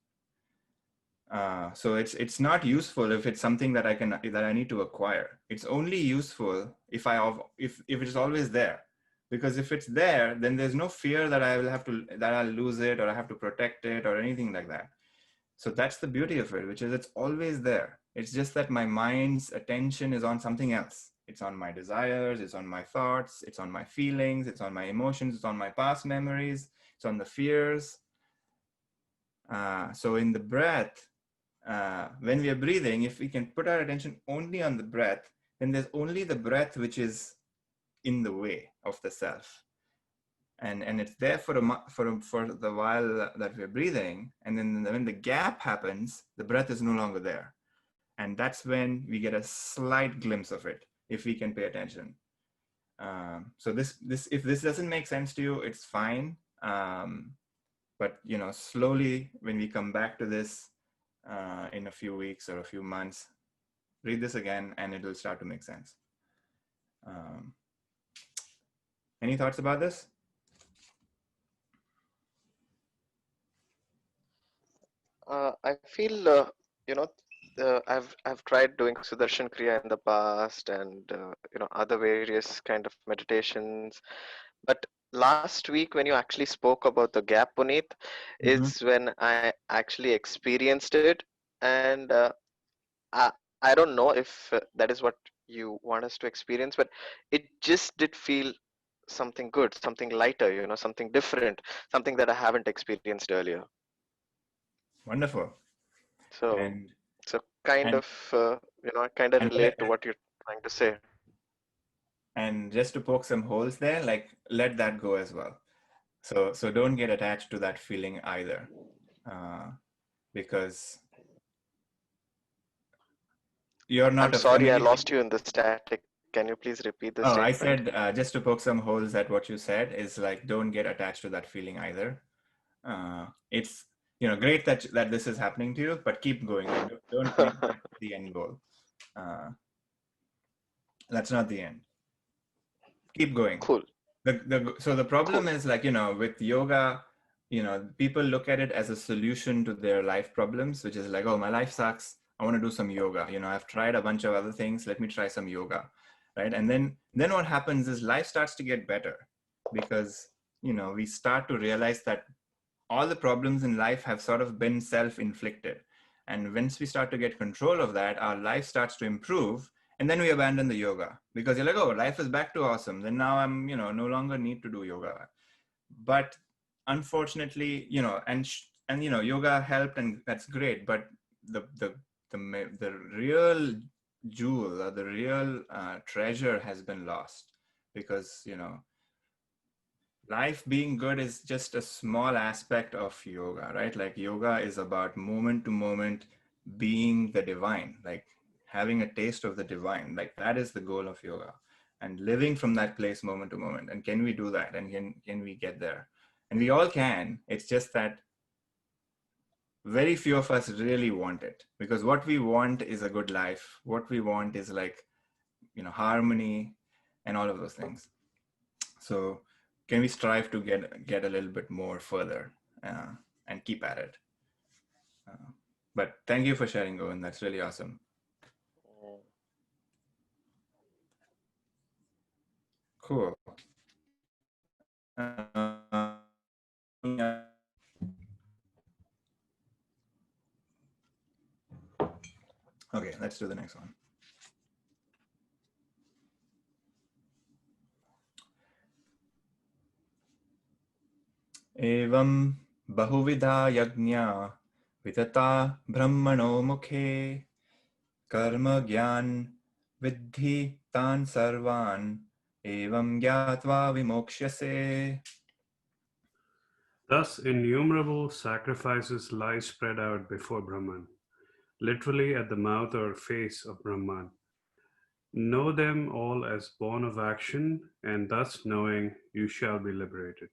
So it's not useful if it's something that I need to acquire. It's only useful if it's always there, because if it's there, then there's no fear that I'll lose it, or I have to protect it, or anything like that. So that's the beauty of it, which is it's always there. It's just that my mind's attention is on something else. It's on my desires, it's on my thoughts, it's on my feelings, it's on my emotions, it's on my past memories, it's on the fears. So in the breath, when we are breathing, if we can put our attention only on the breath, then there's only the breath which is in the way of the self. And it's there for the while that we're breathing. And then when the gap happens, the breath is no longer there. And that's when we get a slight glimpse of it, if we can pay attention. So if this doesn't make sense to you, it's fine. But slowly, when we come back to this in a few weeks or a few months, read this again, and it will start to make sense. Any thoughts about this? I feel I've tried doing Sudarshan Kriya in the past, and other various kind of meditations. But last week, when you actually spoke about the gap, Puneet, is when I actually experienced it, and I I don't know if that is what you want us to experience, but it just did feel something good, something lighter, something different, something that I haven't experienced earlier. Wonderful. So, And so kind and of, I kind of and relate to what you're trying to say. and just to poke some holes there, like, let that go as well. So don't get attached to that feeling either, because you're not I'm a sorry, I family. lost you in the static. Can you please repeat the Oh, I statement? said, just to poke some holes at what you said, is like, don't get attached to that feeling either. It's great that this is happening to you, but keep going. Like, don't make that the end goal. Uh, that's not the end. Keep going. Cool. So the problem Cool. is, like, with yoga, people look at it as a solution to their life problems, which is like, oh, my life sucks, I want to do some yoga. I've tried a bunch of other things, let me try some yoga, right? And then what happens is life starts to get better, because we start to realize that all the problems in life have sort of been self-inflicted. And once we start to get control of that, our life starts to improve. And then we abandon the yoga, because you're like, oh, life is back to awesome. Then now I'm, no longer need to do yoga. But unfortunately, yoga helped, and that's great. But the real jewel, or the real treasure, has been lost, because life being good is just a small aspect of yoga, right? Like, yoga is about moment to moment being the divine, like having a taste of the divine. Like, that is the goal of yoga, and living from that place moment to moment. And can we do that? And can we get there? And we all can. It's just that very few of us really want it, because what we want is a good life. What we want is, like, harmony and all of those things. So can we strive to get a little bit more further, and keep at it? But thank you for sharing, Govind. That's really awesome. Cool. Okay, let's do the next one. Evam bahuvidha yajna vitata brahmano mukhe karma gyan vidhi tan sarvan evam gyatva vimokshase. Thus, innumerable sacrifices lie spread out before Brahman, literally at the mouth or face of Brahman. Know them all as born of action, and thus knowing, you shall be liberated.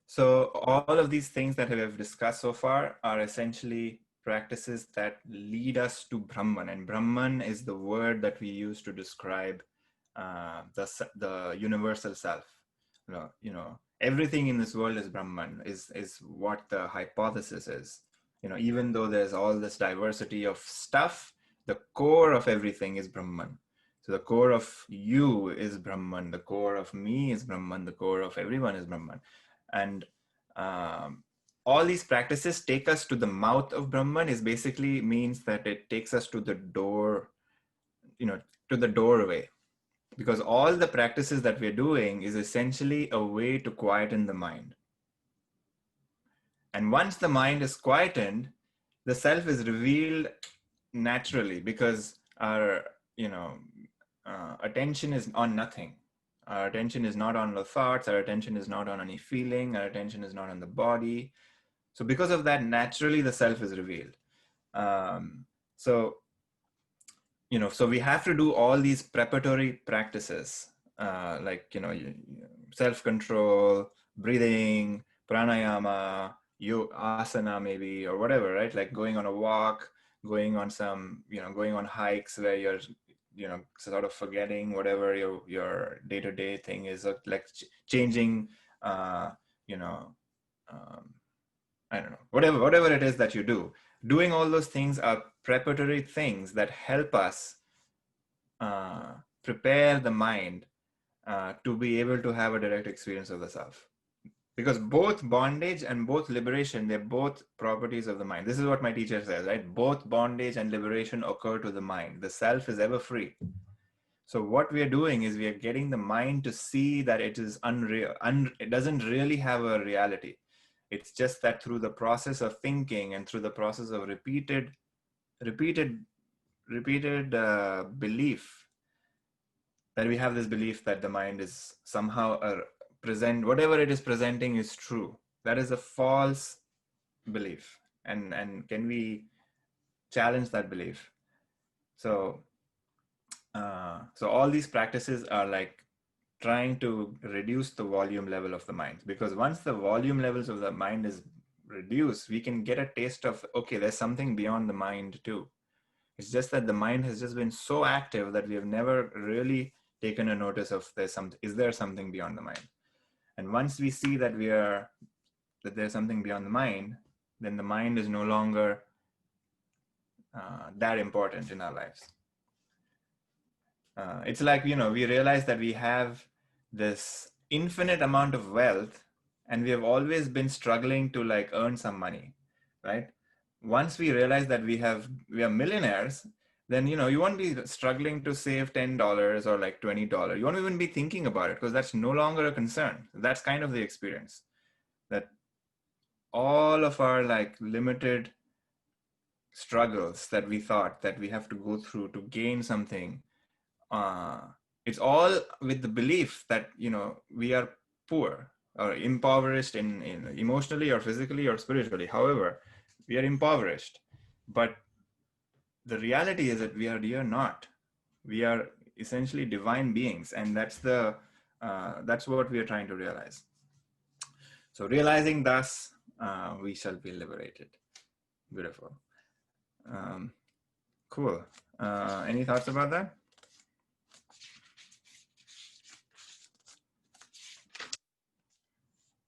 So all of these things that we have discussed so far are essentially practices that lead us to Brahman. And Brahman is the word that we use to describe the universal self. Everything in this world is Brahman, is what the hypothesis is. Even though there's all this diversity of stuff, the core of everything is Brahman. So the core of you is Brahman, the core of me is Brahman, the core of everyone is Brahman. And all these practices take us to the mouth of Brahman. Is basically means that it takes us to the door, to the doorway. Because all the practices that we're doing is essentially a way to quieten the mind. And once the mind is quietened, the self is revealed naturally, because our attention is on nothing. Our attention is not on the thoughts, our attention is not on any feeling, our attention is not on the body. So because of that, naturally the self is revealed. So we have to do all these preparatory practices, like self-control, breathing, pranayama, asana maybe, or whatever, right? Like going on a walk, going on going on hikes where you're sort of forgetting whatever your day-to-day thing is, like changing I don't know, whatever it is that you do. Doing all those things are preparatory things that help us prepare the mind to be able to have a direct experience of the self. Because both bondage and both liberation, they're both properties of the mind. This is what my teacher says, right? Both bondage and liberation occur to the mind. The self is ever free. So what we are doing is we are getting the mind to see that it is unreal. It doesn't really have a reality. It's just that through the process of thinking and through the process of repeated belief, that we have this belief that the mind is somehow whatever it is presenting is true. That is a false belief. And can we challenge that belief? So all these practices are like trying to reduce the volume level of the mind, because once the volume levels of the mind is reduced, we can get a taste of, okay, there's something beyond the mind too. It's just that the mind has just been so active that we have never really taken a notice of is there something beyond the mind? And once we see that that there's something beyond the mind, then the mind is no longer that important in our lives. It's like, we realize that we have this infinite amount of wealth, and we have always been struggling to like earn some money, right? Once we realize that we are millionaires, then you won't be struggling to save $10 or like $20. You won't even be thinking about it, because that's no longer a concern. That's kind of the experience, that all of our like limited struggles that we thought that we have to go through to gain something, it's all with the belief that we are poor or impoverished in emotionally or physically or spiritually. However, we are impoverished, but the reality is that we are not. We are essentially divine beings, and that's what we are trying to realize. So realizing thus, we shall be liberated. Beautiful. Cool. Any thoughts about that?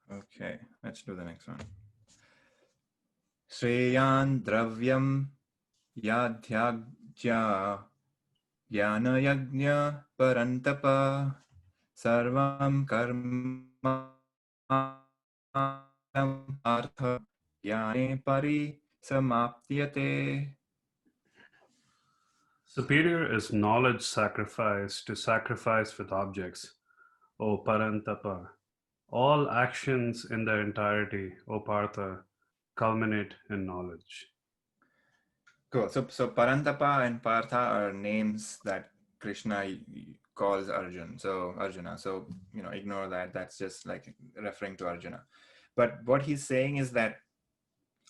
Okay, let's do the next one. Shreyan dravyam yadhyagya jnana yajna parantapa sarvam karma artha jnane pari samaptyate. Superior is knowledge sacrifice to sacrifice with objects, O Parantapa. All actions in their entirety, O Partha, culminate in knowledge. Cool. So Parantapa and Partha are names that Krishna calls Arjuna. So ignore that. That's just like referring to Arjuna. But what he's saying is that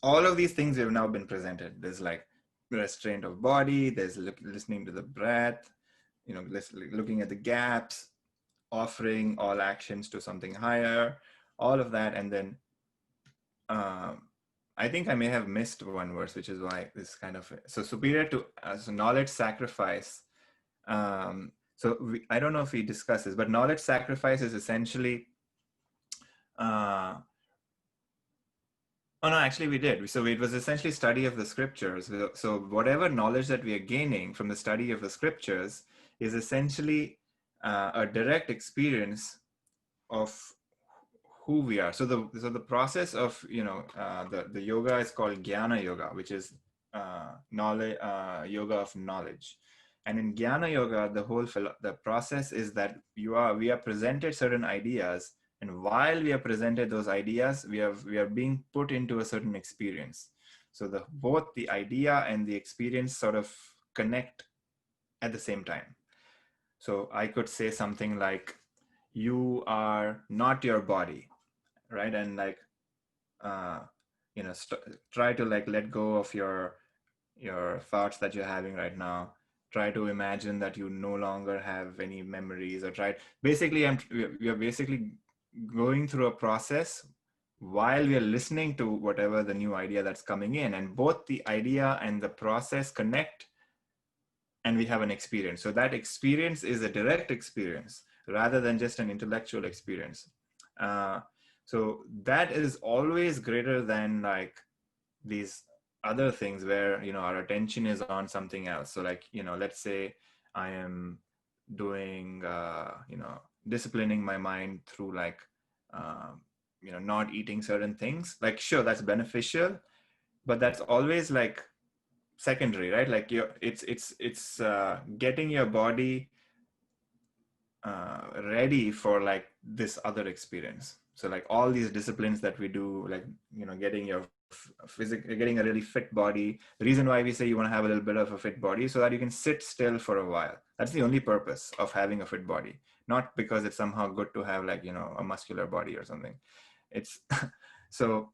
all of these things have now been presented. There's like restraint of body, there's listening to the breath, looking at the gaps, offering all actions to something higher, all of that. And then I think I may have missed one verse, which is why this kind of, so superior to knowledge sacrifice So I don't know if we discussed this, but knowledge sacrifice is essentially, oh no, actually we did. So it was essentially study of the scriptures. So whatever knowledge that we are gaining from the study of the scriptures is essentially a direct experience of who we are. So the process of, the yoga is called Jnana Yoga, which is knowledge, yoga of knowledge. And in Jnana Yoga, the process is that we are presented certain ideas, and while we are presented those ideas, we are being put into a certain experience. So both the idea and the experience sort of connect at the same time. So I could say something like, you are not your body, right? And like, try to like let go of your thoughts that you're having right now. Try to imagine that you no longer have any memories, or we are basically going through a process while we are listening to whatever the new idea that's coming in, and both the idea and the process connect, and we have an experience. So that experience is a direct experience rather than just an intellectual experience. So that is always greater than like these other things where, our attention is on something else. So like, let's say I am doing, disciplining my mind through like, not eating certain things. Like, sure, that's beneficial, but that's always like secondary, right? Like it's getting your body ready for like this other experience. So like all these disciplines that we do, like, getting getting a really fit body. The reason why we say you want to have a little bit of a fit body, so that you can sit still for a while. That's the only purpose of having a fit body, not because it's somehow good to have like, a muscular body or something. It's so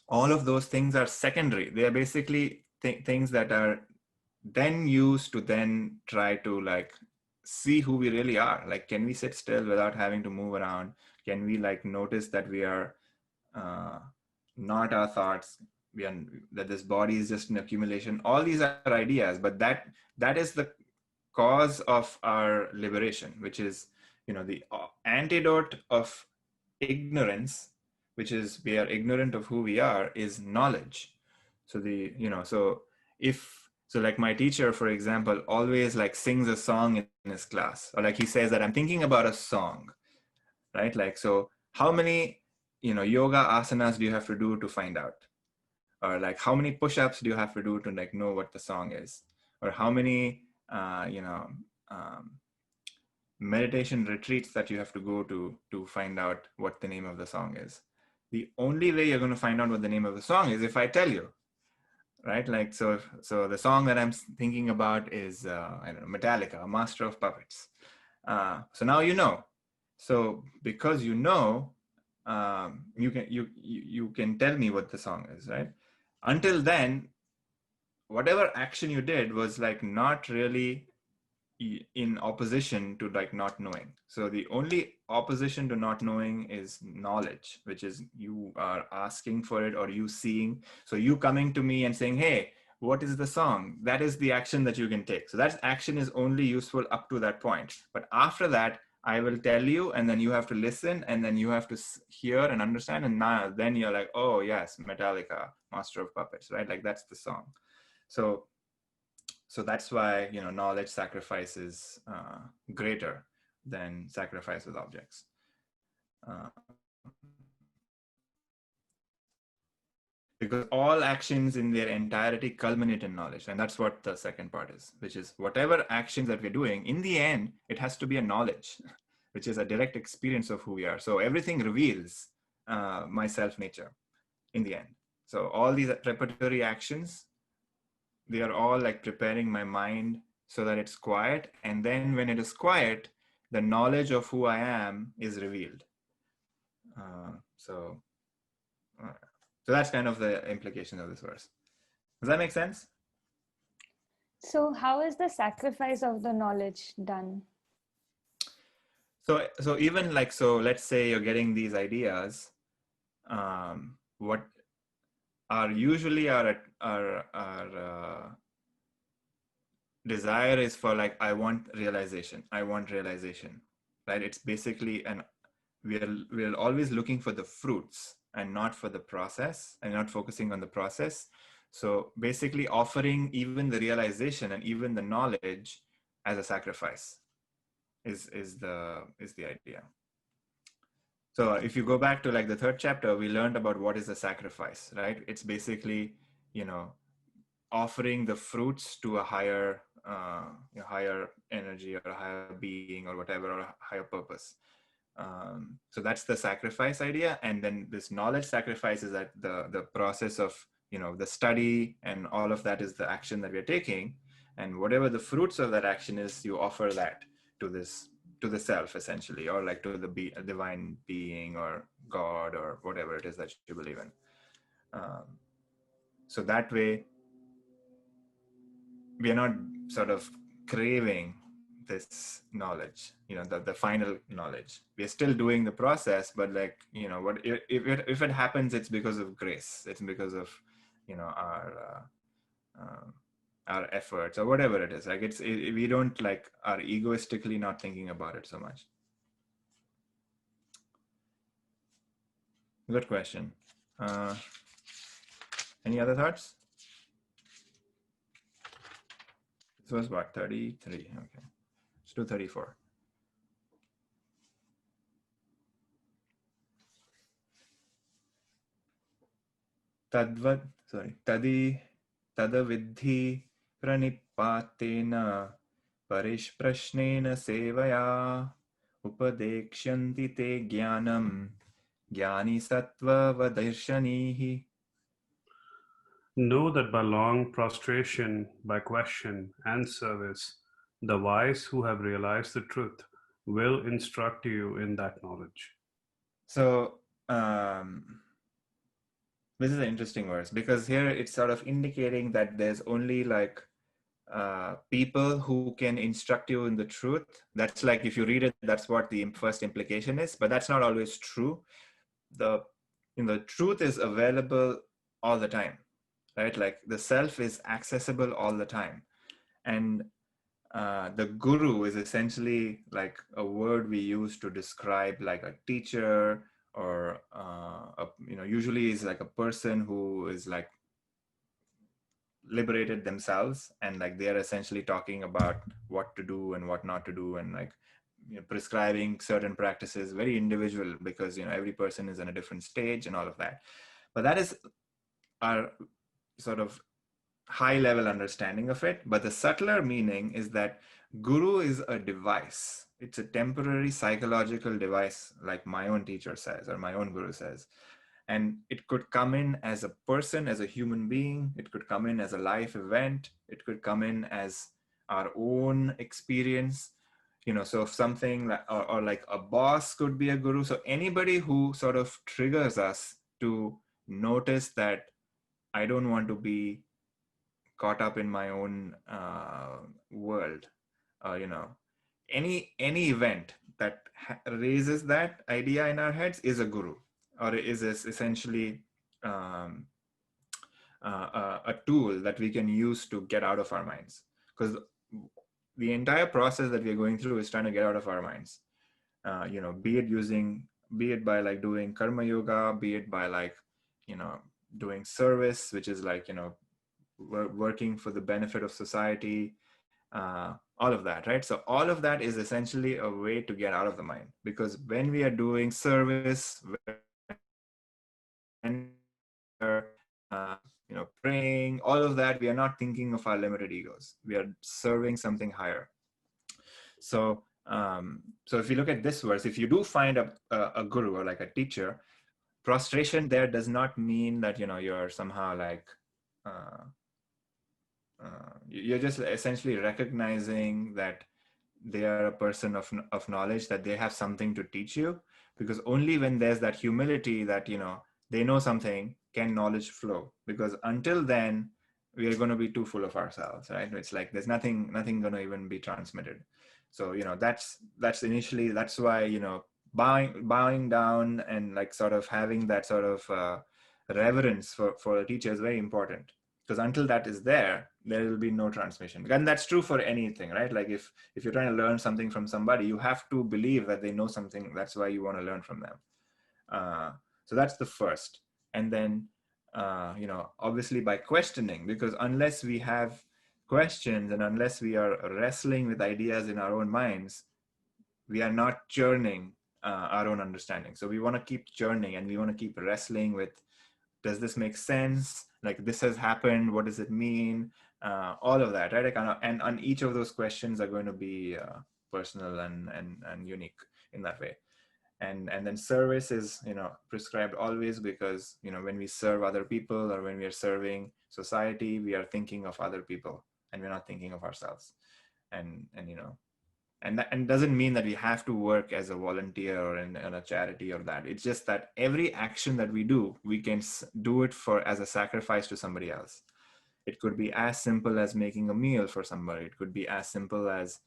all of those things are secondary. They are basically things that are then used to then try to like see who we really are. Like, can we sit still without having to move around? Can we like notice that we are not our thoughts? That this body is just an accumulation. All these are ideas, but that is the cause of our liberation, which is, the antidote of ignorance, which is we are ignorant of who we are, is knowledge. So like my teacher, for example, always like sings a song in his class, or like he says that I'm thinking about a song, right? Like, so how many, yoga asanas do you have to do to find out? Or like, how many push-ups do you have to do to like know what the song is? Or how many, meditation retreats that you have to go to find out what the name of the song is? The only way you're going to find out what the name of the song is if I tell you, right? Like, so the song that I'm thinking about is, I don't know, Metallica, Master of Puppets. So now you know. So because you know, you can tell me what the song is, right? Until then, whatever action you did was like not really in opposition to like not knowing. So the only opposition to not knowing is knowledge, which is you are asking for it or you seeing. So you coming to me and saying, hey, what is the song? That is the action that you can take. So that action is only useful up to that point. But after that, I will tell you, and then you have to listen, and then you have to hear and understand. And now then you're like, oh yes, Metallica, Master of Puppets, right? Like that's the song. So that's why, knowledge sacrifice is greater than sacrifice with objects. Because all actions in their entirety culminate in knowledge. And that's what the second part is, which is whatever actions that we're doing, in the end, it has to be a knowledge, which is a direct experience of who we are. So everything reveals my self-nature in the end. So all these preparatory actions, they are all like preparing my mind so that it's quiet. And then when it is quiet, the knowledge of who I am is revealed. So that's kind of the implication of this verse. Does that make sense? So how is the sacrifice of the knowledge done? So even like, so let's say you're getting these ideas, what are usually our desire is for like, I want realization, right? It's basically we're always looking for the fruits and not for the process, and not focusing on the process. So basically offering even the realization and even the knowledge as a sacrifice is the idea. So if you go back to like the third chapter, we learned about what is a sacrifice, right? It's basically, you know, offering the fruits to a higher energy or a higher being or whatever, or a higher purpose. So that's the sacrifice idea. And then this knowledge sacrifice is that the process of, you know, the study and all of that is the action that we're taking. And whatever the fruits of that action is, you offer that to the self, essentially, or like to the divine being or God or whatever it is that you believe in. So that way, we are not sort of craving this knowledge, you know, the final knowledge. We are still doing the process, but like, you know, what if it happens, it's because of grace. It's because of, you know, our efforts or whatever it is. Like we don't like are egoistically not thinking about it so much. Good question. Any other thoughts? This was what, 33? Okay, let's do 34. तदविद्धि प्रणिपातेन परिष्प्रश्नेन सेवया उपदेक्ष्यन्ति ते ज्ञानं ज्ञानी सत्त्ववदर्शनीः. Know that by long prostration, by question and service, the wise who have realized the truth will instruct you in that knowledge. So this is an interesting verse, because here it's sort of indicating that there's only like people who can instruct you in the truth. That's like, if you read it, that's what the first implication is, but that's not always true. The truth is available all the time, right? Like the self is accessible all the time. And the guru is essentially like a word we use to describe like a teacher, or usually is like a person who is like liberated themselves, and like they are essentially talking about what to do and what not to do, and like, you know, prescribing certain practices, very individual, because, you know, every person is in a different stage and all of that. But that is our sort of high level understanding of it. But the subtler meaning is that guru is a device. It's a temporary psychological device, like my own teacher says, or my own guru says. And it could come in as a person, as a human being. It could come in as a life event. It could come in as our own experience. You know, so if something like, or like a boss could be a guru. So anybody who sort of triggers us to notice that I don't want to be caught up in my own world, you know, any event that raises that idea in our heads is a guru, or is essentially a tool that we can use to get out of our minds. Because the entire process that we're going through is trying to get out of our minds. You know, be it by like doing karma yoga, be it by like, you know, doing service, which is like, you know, working for the benefit of society, all of that, right? So all of that is essentially a way to get out of the mind, because when we are doing service, when we are you know, praying, all of that, we are not thinking of our limited egos. We are serving something higher. So so if you look at this verse, if you do find a guru or like a teacher, prostration there does not mean that, you know, you're somehow like you're just essentially recognizing that they are a person of knowledge, that they have something to teach you. Because only when there's that humility that, you know, they know something, can knowledge flow. Because until then, we are going to be too full of ourselves, right? It's like there's nothing going to even be transmitted. So, you know, that's initially, that's why, you know, bowing down and like sort of having that sort of reverence for a teacher is very important. because until that is there will be no transmission. And that's true for anything, right? Like if you're trying to learn something from somebody, you have to believe that they know something. That's why you want to learn from them. So that's the first. And then obviously by questioning, because unless we have questions and unless we are wrestling with ideas in our own minds, we are not churning our own understanding. So we want to keep churning, and we want to keep wrestling with, does this make sense? Like, this has happened, what does it mean? All of that, right? And on each of those questions are going to be personal and unique in that way. And then service is prescribed always, because when we serve other people, or when we are serving society, we are thinking of other people and we're not thinking of ourselves. And that doesn't mean that we have to work as a volunteer or in a charity or that. It's just that every action that we do, we can do it as a sacrifice to somebody else. It could be as simple as making a meal for somebody. It could be as simple as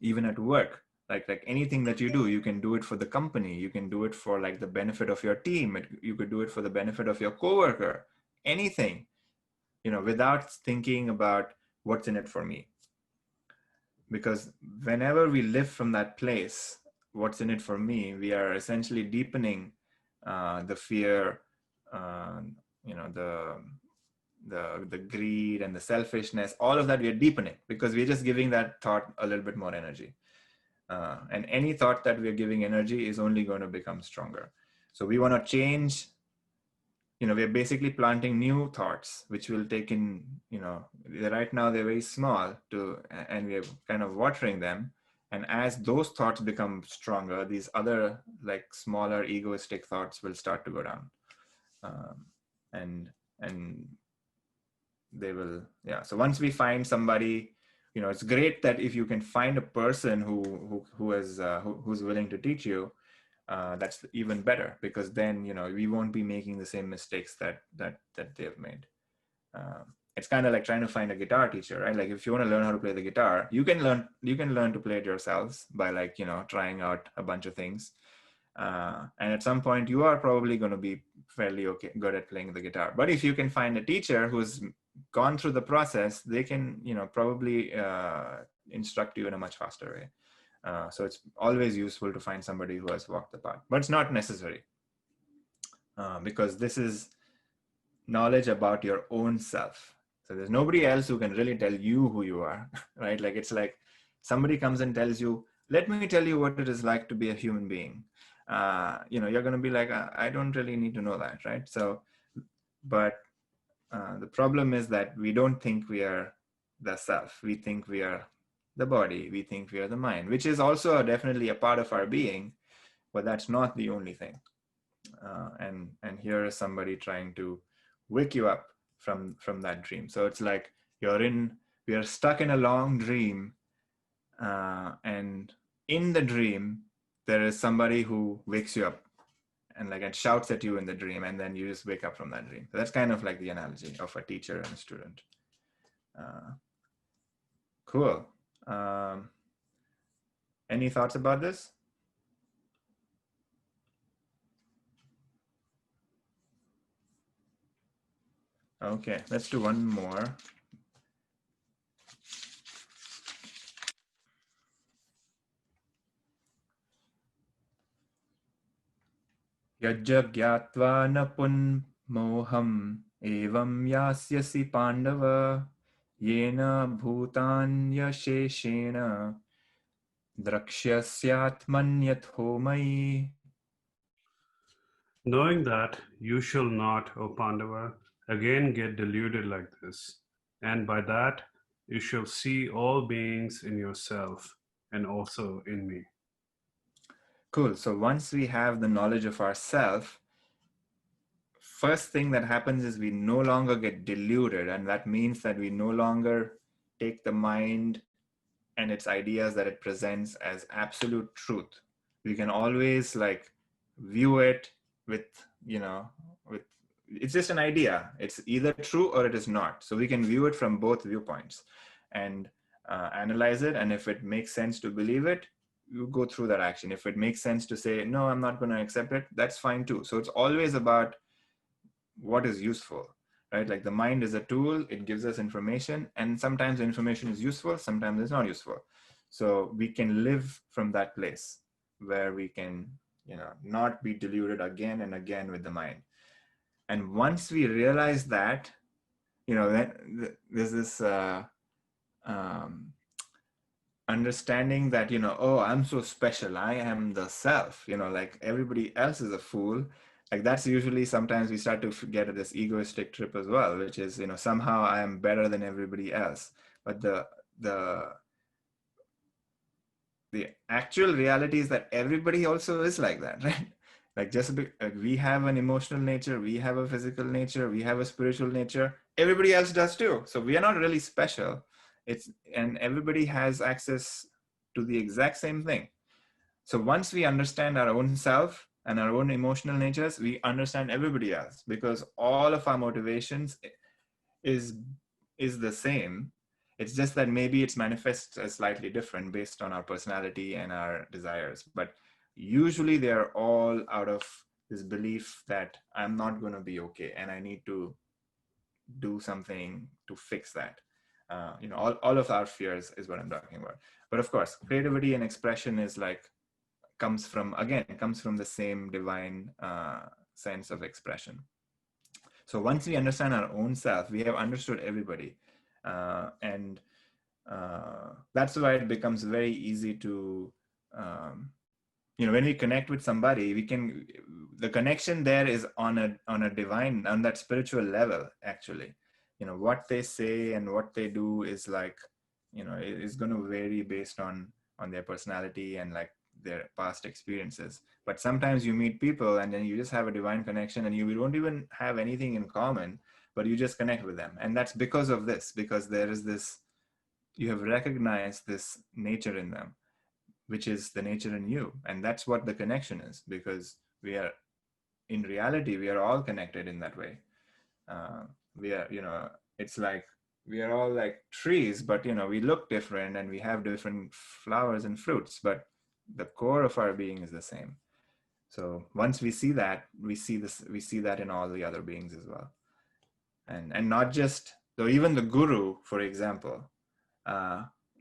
even at work, like anything that you do, you can do it for the company. You can do it for like the benefit of your team. You could do it for the benefit of your coworker. Anything, without thinking about what's in it for me. Because whenever we live from that place, what's in it for me, we are essentially deepening the fear, the greed and the selfishness. All of that we are deepening, because we're just giving that thought a little bit more energy. And any thought that we're giving energy is only going to become stronger. So we want to change. We're basically planting new thoughts, which will take in, right now they're very small and we're kind of watering them. And as those thoughts become stronger, these other like smaller egoistic thoughts will start to go down. And they will, yeah. So once we find somebody, it's great that if you can find a person who's willing to teach you, that's even better, because then we won't be making the same mistakes that they have made. It's kind of like trying to find a guitar teacher, right? Like if you want to learn how to play the guitar, you can learn to play it yourselves by like trying out a bunch of things, and at some point you are probably going to be fairly good at playing the guitar. But if you can find a teacher who's gone through the process, they can probably instruct you in a much faster way. So it's always useful to find somebody who has walked the path, but it's not necessary, because this is knowledge about your own self. So there's nobody else who can really tell you who you are, right? Like it's like somebody comes and tells you, let me tell you what it is like to be a human being. You're going to be like, I don't really need to know that, right? So, but the problem is that we don't think we are the self. We think we are the body. We think we are the mind, which is also definitely a part of our being, but that's not the only thing. And here is somebody trying to wake you up from that dream. So it's like we are stuck in a long dream, and in the dream there is somebody who wakes you up and shouts at you in the dream, and then you just wake up from that dream. So that's kind of like the analogy of a teacher and a student. Cool. Any thoughts about this? Okay, let's do one more. Yajja gyatva na pun moham evam yasyasi pandava yena bhutanya sheshena drakshasyatmanyatho mai. Knowing that you shall not, O Pandava, again get deluded like this, and by that you shall see all beings in yourself and also in me. Cool. So once we have the knowledge of ourself, first thing that happens is we no longer get deluded, and that means that we no longer take the mind and its ideas that it presents as absolute truth. We can always view it with it's just an idea. It's either true or it is not. So we can view it from both viewpoints and analyze it. And if it makes sense to believe it, you go through that action. If it makes sense to say, no, I'm not going to accept it, that's fine too. So it's always about what is useful. right? Like the mind is a tool, it gives us information, and sometimes the information is useful, sometimes it's not useful. So we can live from that place where we can, not be deluded again and again with the mind. And once we realize that, then there's this um, understanding that, oh, I'm so special, I am the self, like everybody else is a fool. Like that's usually, sometimes we start to get this egoistic trip as well, which is, somehow I am better than everybody else. But the actual reality is that everybody also is like that, right? Like we have an emotional nature, we have a physical nature, we have a spiritual nature, everybody else does too. So we are not really special. And everybody has access to the exact same thing. So once we understand our own self and our own emotional natures, we understand everybody else, because all of our motivations is the same. It's just that maybe it's manifests as slightly different based on our personality and our desires. But usually they are all out of this belief that I'm not going to be okay and I need to do something to fix that. All of our fears is what I'm talking about. But of course, creativity and expression is like, comes from the same divine sense of expression. So once we understand our own self, we have understood everybody. And that's why it becomes very easy to, when we connect with somebody, the connection there is on a divine, on that spiritual level, actually. What they say and what they do is like, it is going to vary based on their personality and like their past experiences. But sometimes you meet people and then you just have a divine connection and you don't even have anything in common, but you just connect with them. And that's because of this, because there is this, you have recognized this nature in them, which is the nature in you. And that's what the connection is, because in reality, we are all connected in that way. We are, it's like, we are all like trees, but, we look different and we have different flowers and fruits, but the core of our being is the same. So once we see that, we see that in all the other beings as well. And not just, though, even the guru, for example,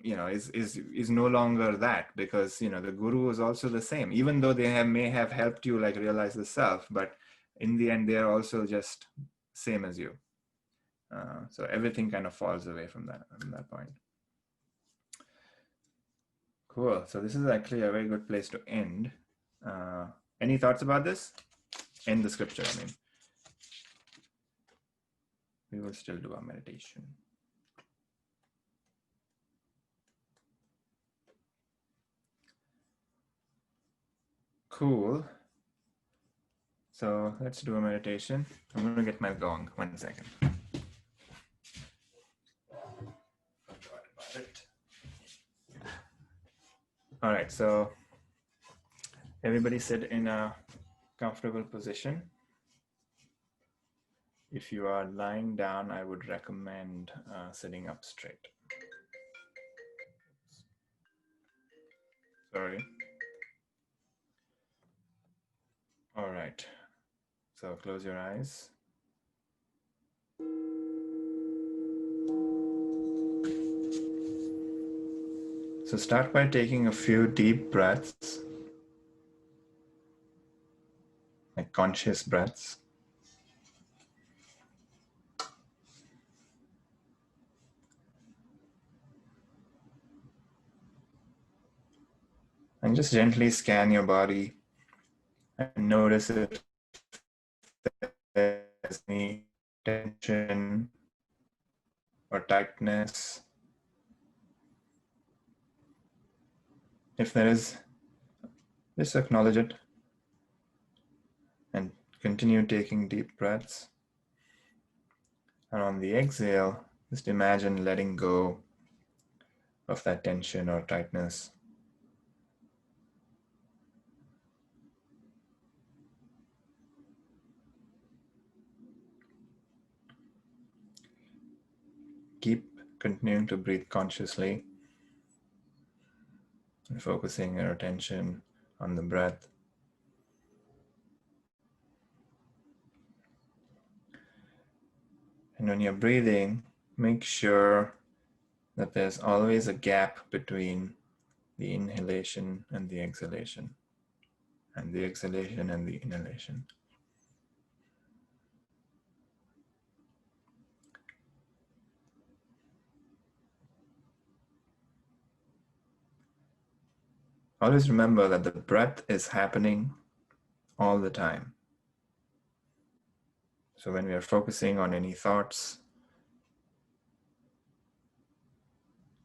is no longer that, because the guru is also the same, even though they may have helped you like realize the self, but in the end they are also just same as you. So everything kind of falls away from that point. Cool. So this is actually a very good place to end. Any thoughts about this? End the scripture, I mean. We will still do our meditation. Cool. So let's do a meditation. I'm going to get my gong. 1 second. All right. So everybody sit in a comfortable position. If you are lying down, I would recommend sitting up straight. Sorry. All right. So close your eyes. So start by taking a few deep breaths, like conscious breaths. And just gently scan your body and notice if there's any tension or tightness. If there is, just acknowledge it and continue taking deep breaths. And on the exhale, just imagine letting go of that tension or tightness. Keep continuing to breathe consciously and focusing your attention on the breath. And when you're breathing, make sure that there's always a gap between the inhalation and the exhalation, and the exhalation and the inhalation. Always remember that the breath is happening all the time. So when we are focusing on any thoughts,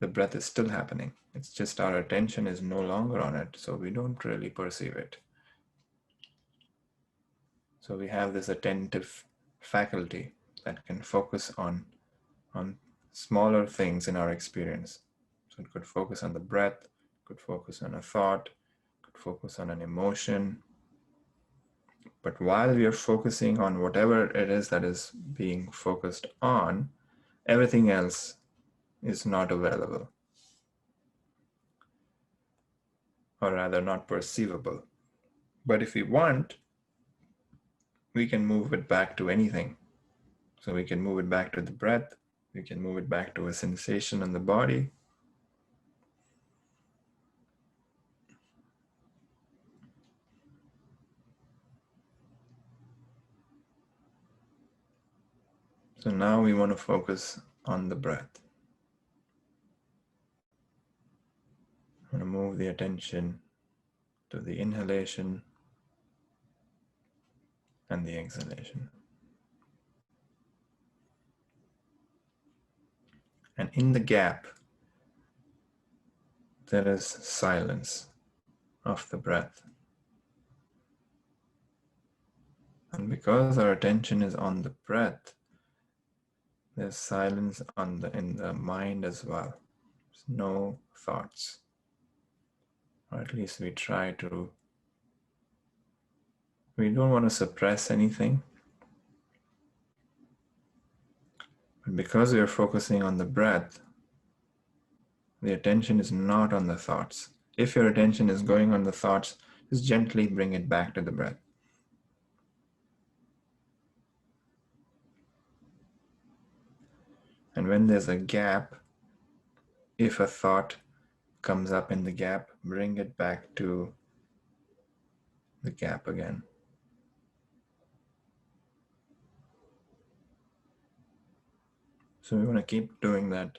the breath is still happening. It's just our attention is no longer on it, so we don't really perceive it. So we have this attentive faculty that can focus on smaller things in our experience. So it could focus on the breath, could focus on a thought, could focus on an emotion. But while we are focusing on whatever it is that is being focused on, everything else is not available, or rather not perceivable. But if we want, we can move it back to anything. So we can move it back to the breath, we can move it back to a sensation in the body. So now we want to focus on the breath. I want to move the attention to the inhalation and the exhalation. And in the gap, there is silence of the breath. And because our attention is on the breath, there's silence in the mind as well. There's no thoughts. Or at least we don't want to suppress anything. But because we are focusing on the breath, the attention is not on the thoughts. If your attention is going on the thoughts, just gently bring it back to the breath. And when there's a gap, if a thought comes up in the gap, bring it back to the gap again. So we want to keep doing that.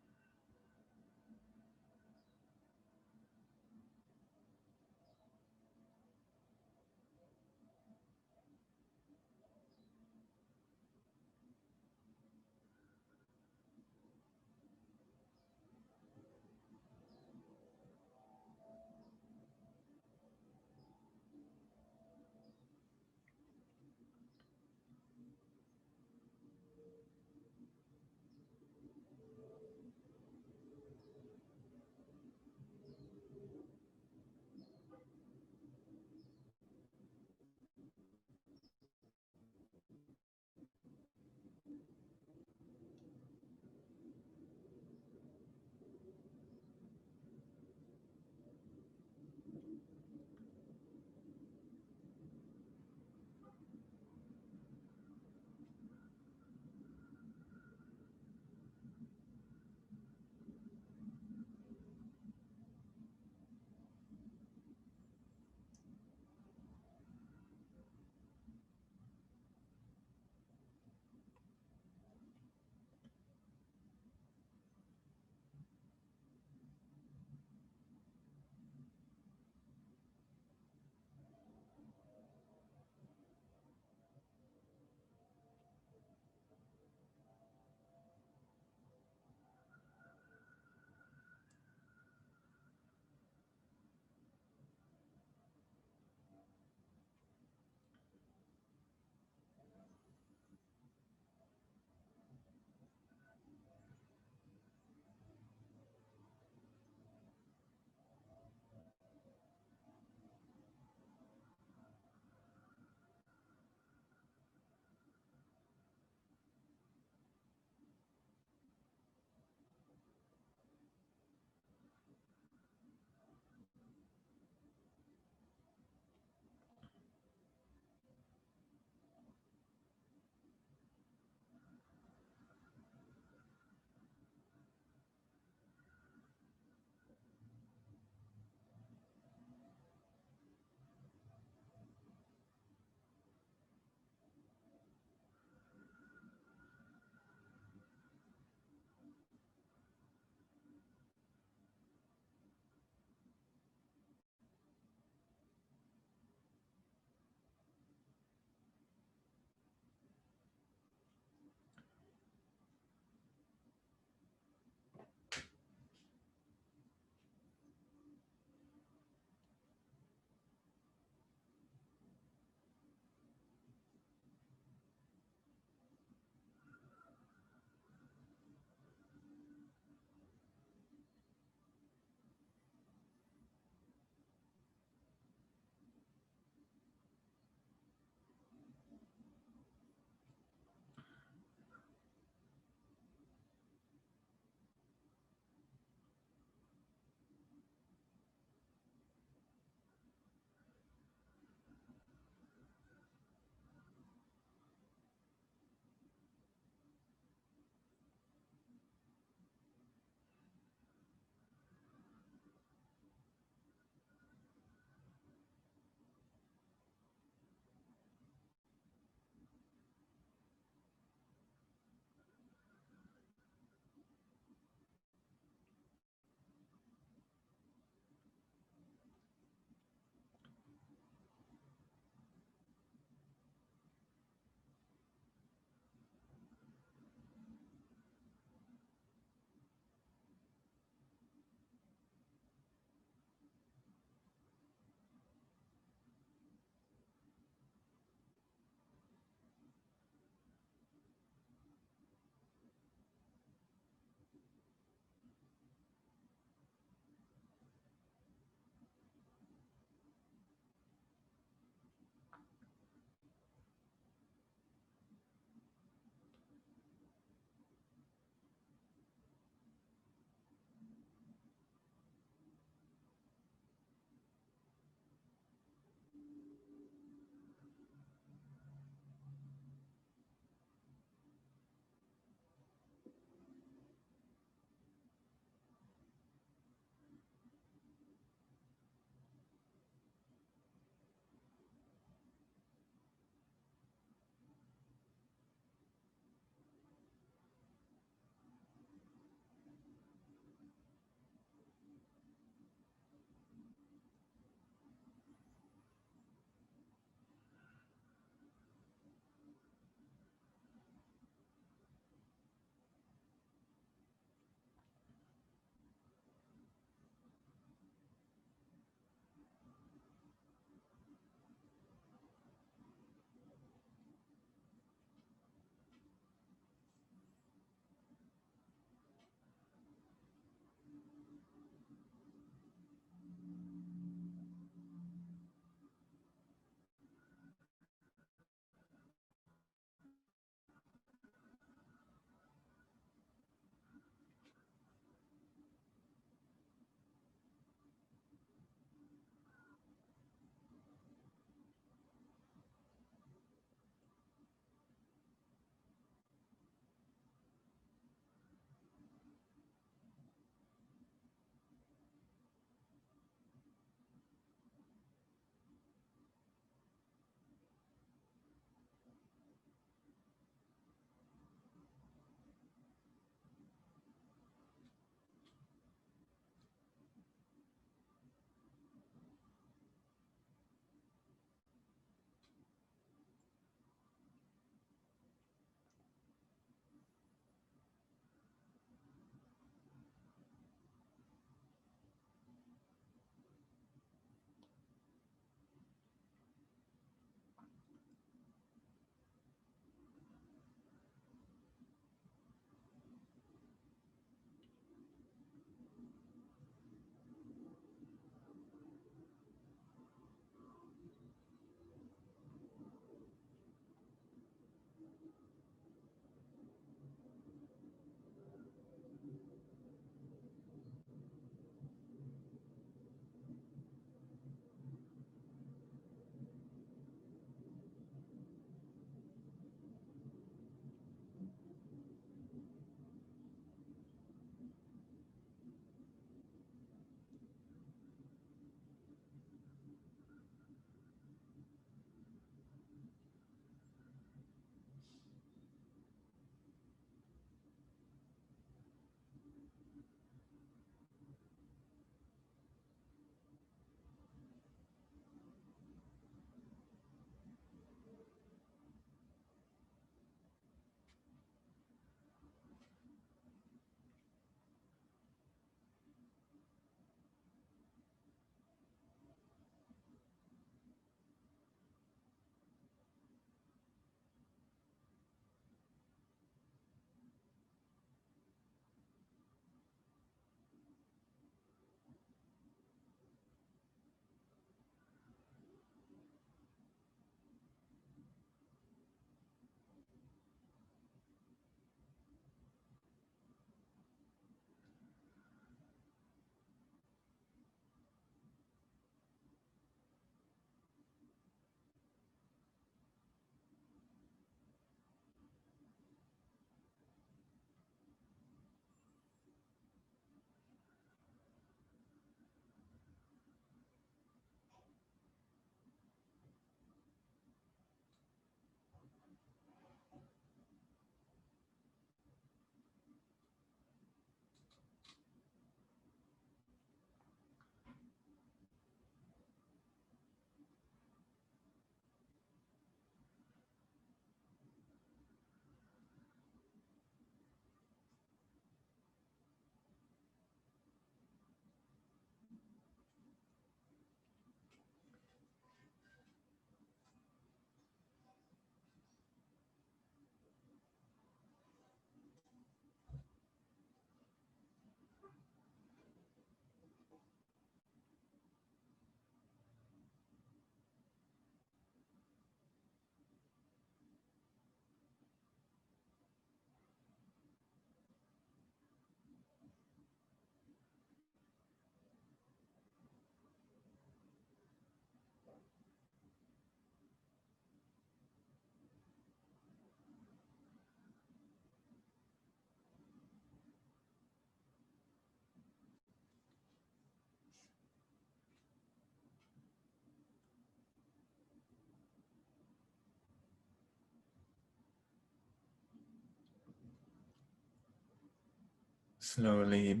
slowly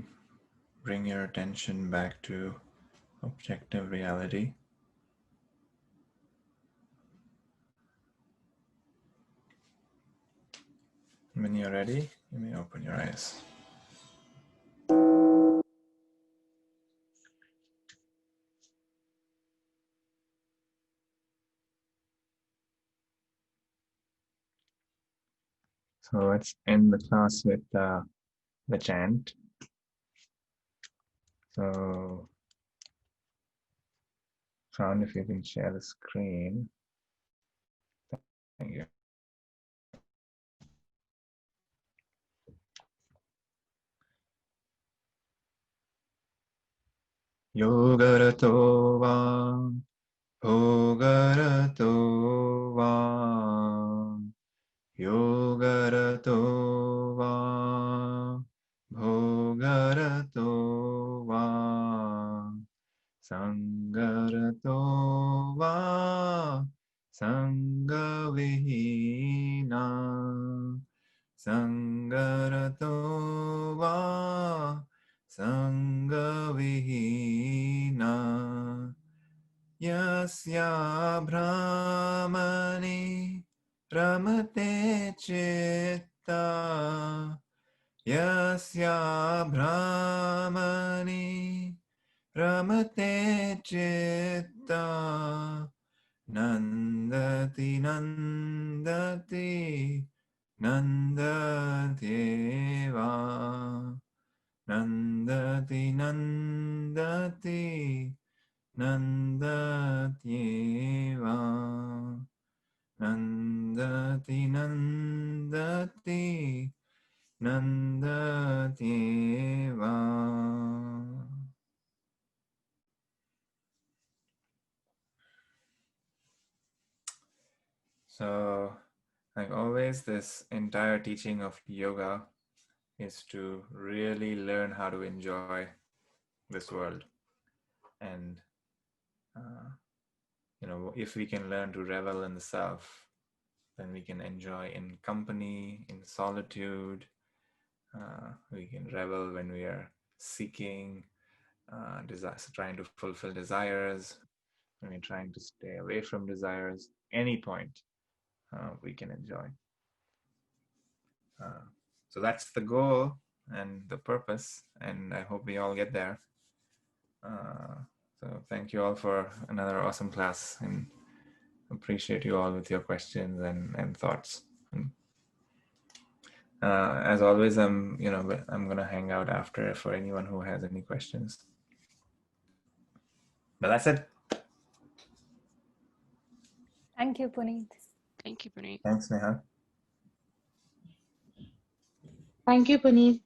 bring your attention back to objective reality. When you're ready, you may open your eyes. So let's end the class with the chant. So, Sean, if you can share the screen. Thank you. Yogarato va, bhogarato va, yogarato va, bhogarato va, sangarato va, sangavihina, sangarato va, sangavihina, yasya brahmani ramate chitta, yasya brahmani ramate chitta, nandati nandati nandatyeva, nandati nandati nandatyeva, nandati nandati nandatyeva. So, like always, this entire teaching of yoga is to really learn how to enjoy this world. And, if we can learn to revel in the self, then we can enjoy in company, in solitude. We can revel when we are seeking, trying to fulfill desires, when we're trying to stay away from desires. Any point we can enjoy. So that's the goal and the purpose, and I hope we all get there. So thank you all for another awesome class, and appreciate you all with your questions and thoughts. And, as always, I'm gonna hang out after for anyone who has any questions. But that's it. Thank you, Puneet. Thank you, Puneet. Thanks, Neha. Thank you, Puneet.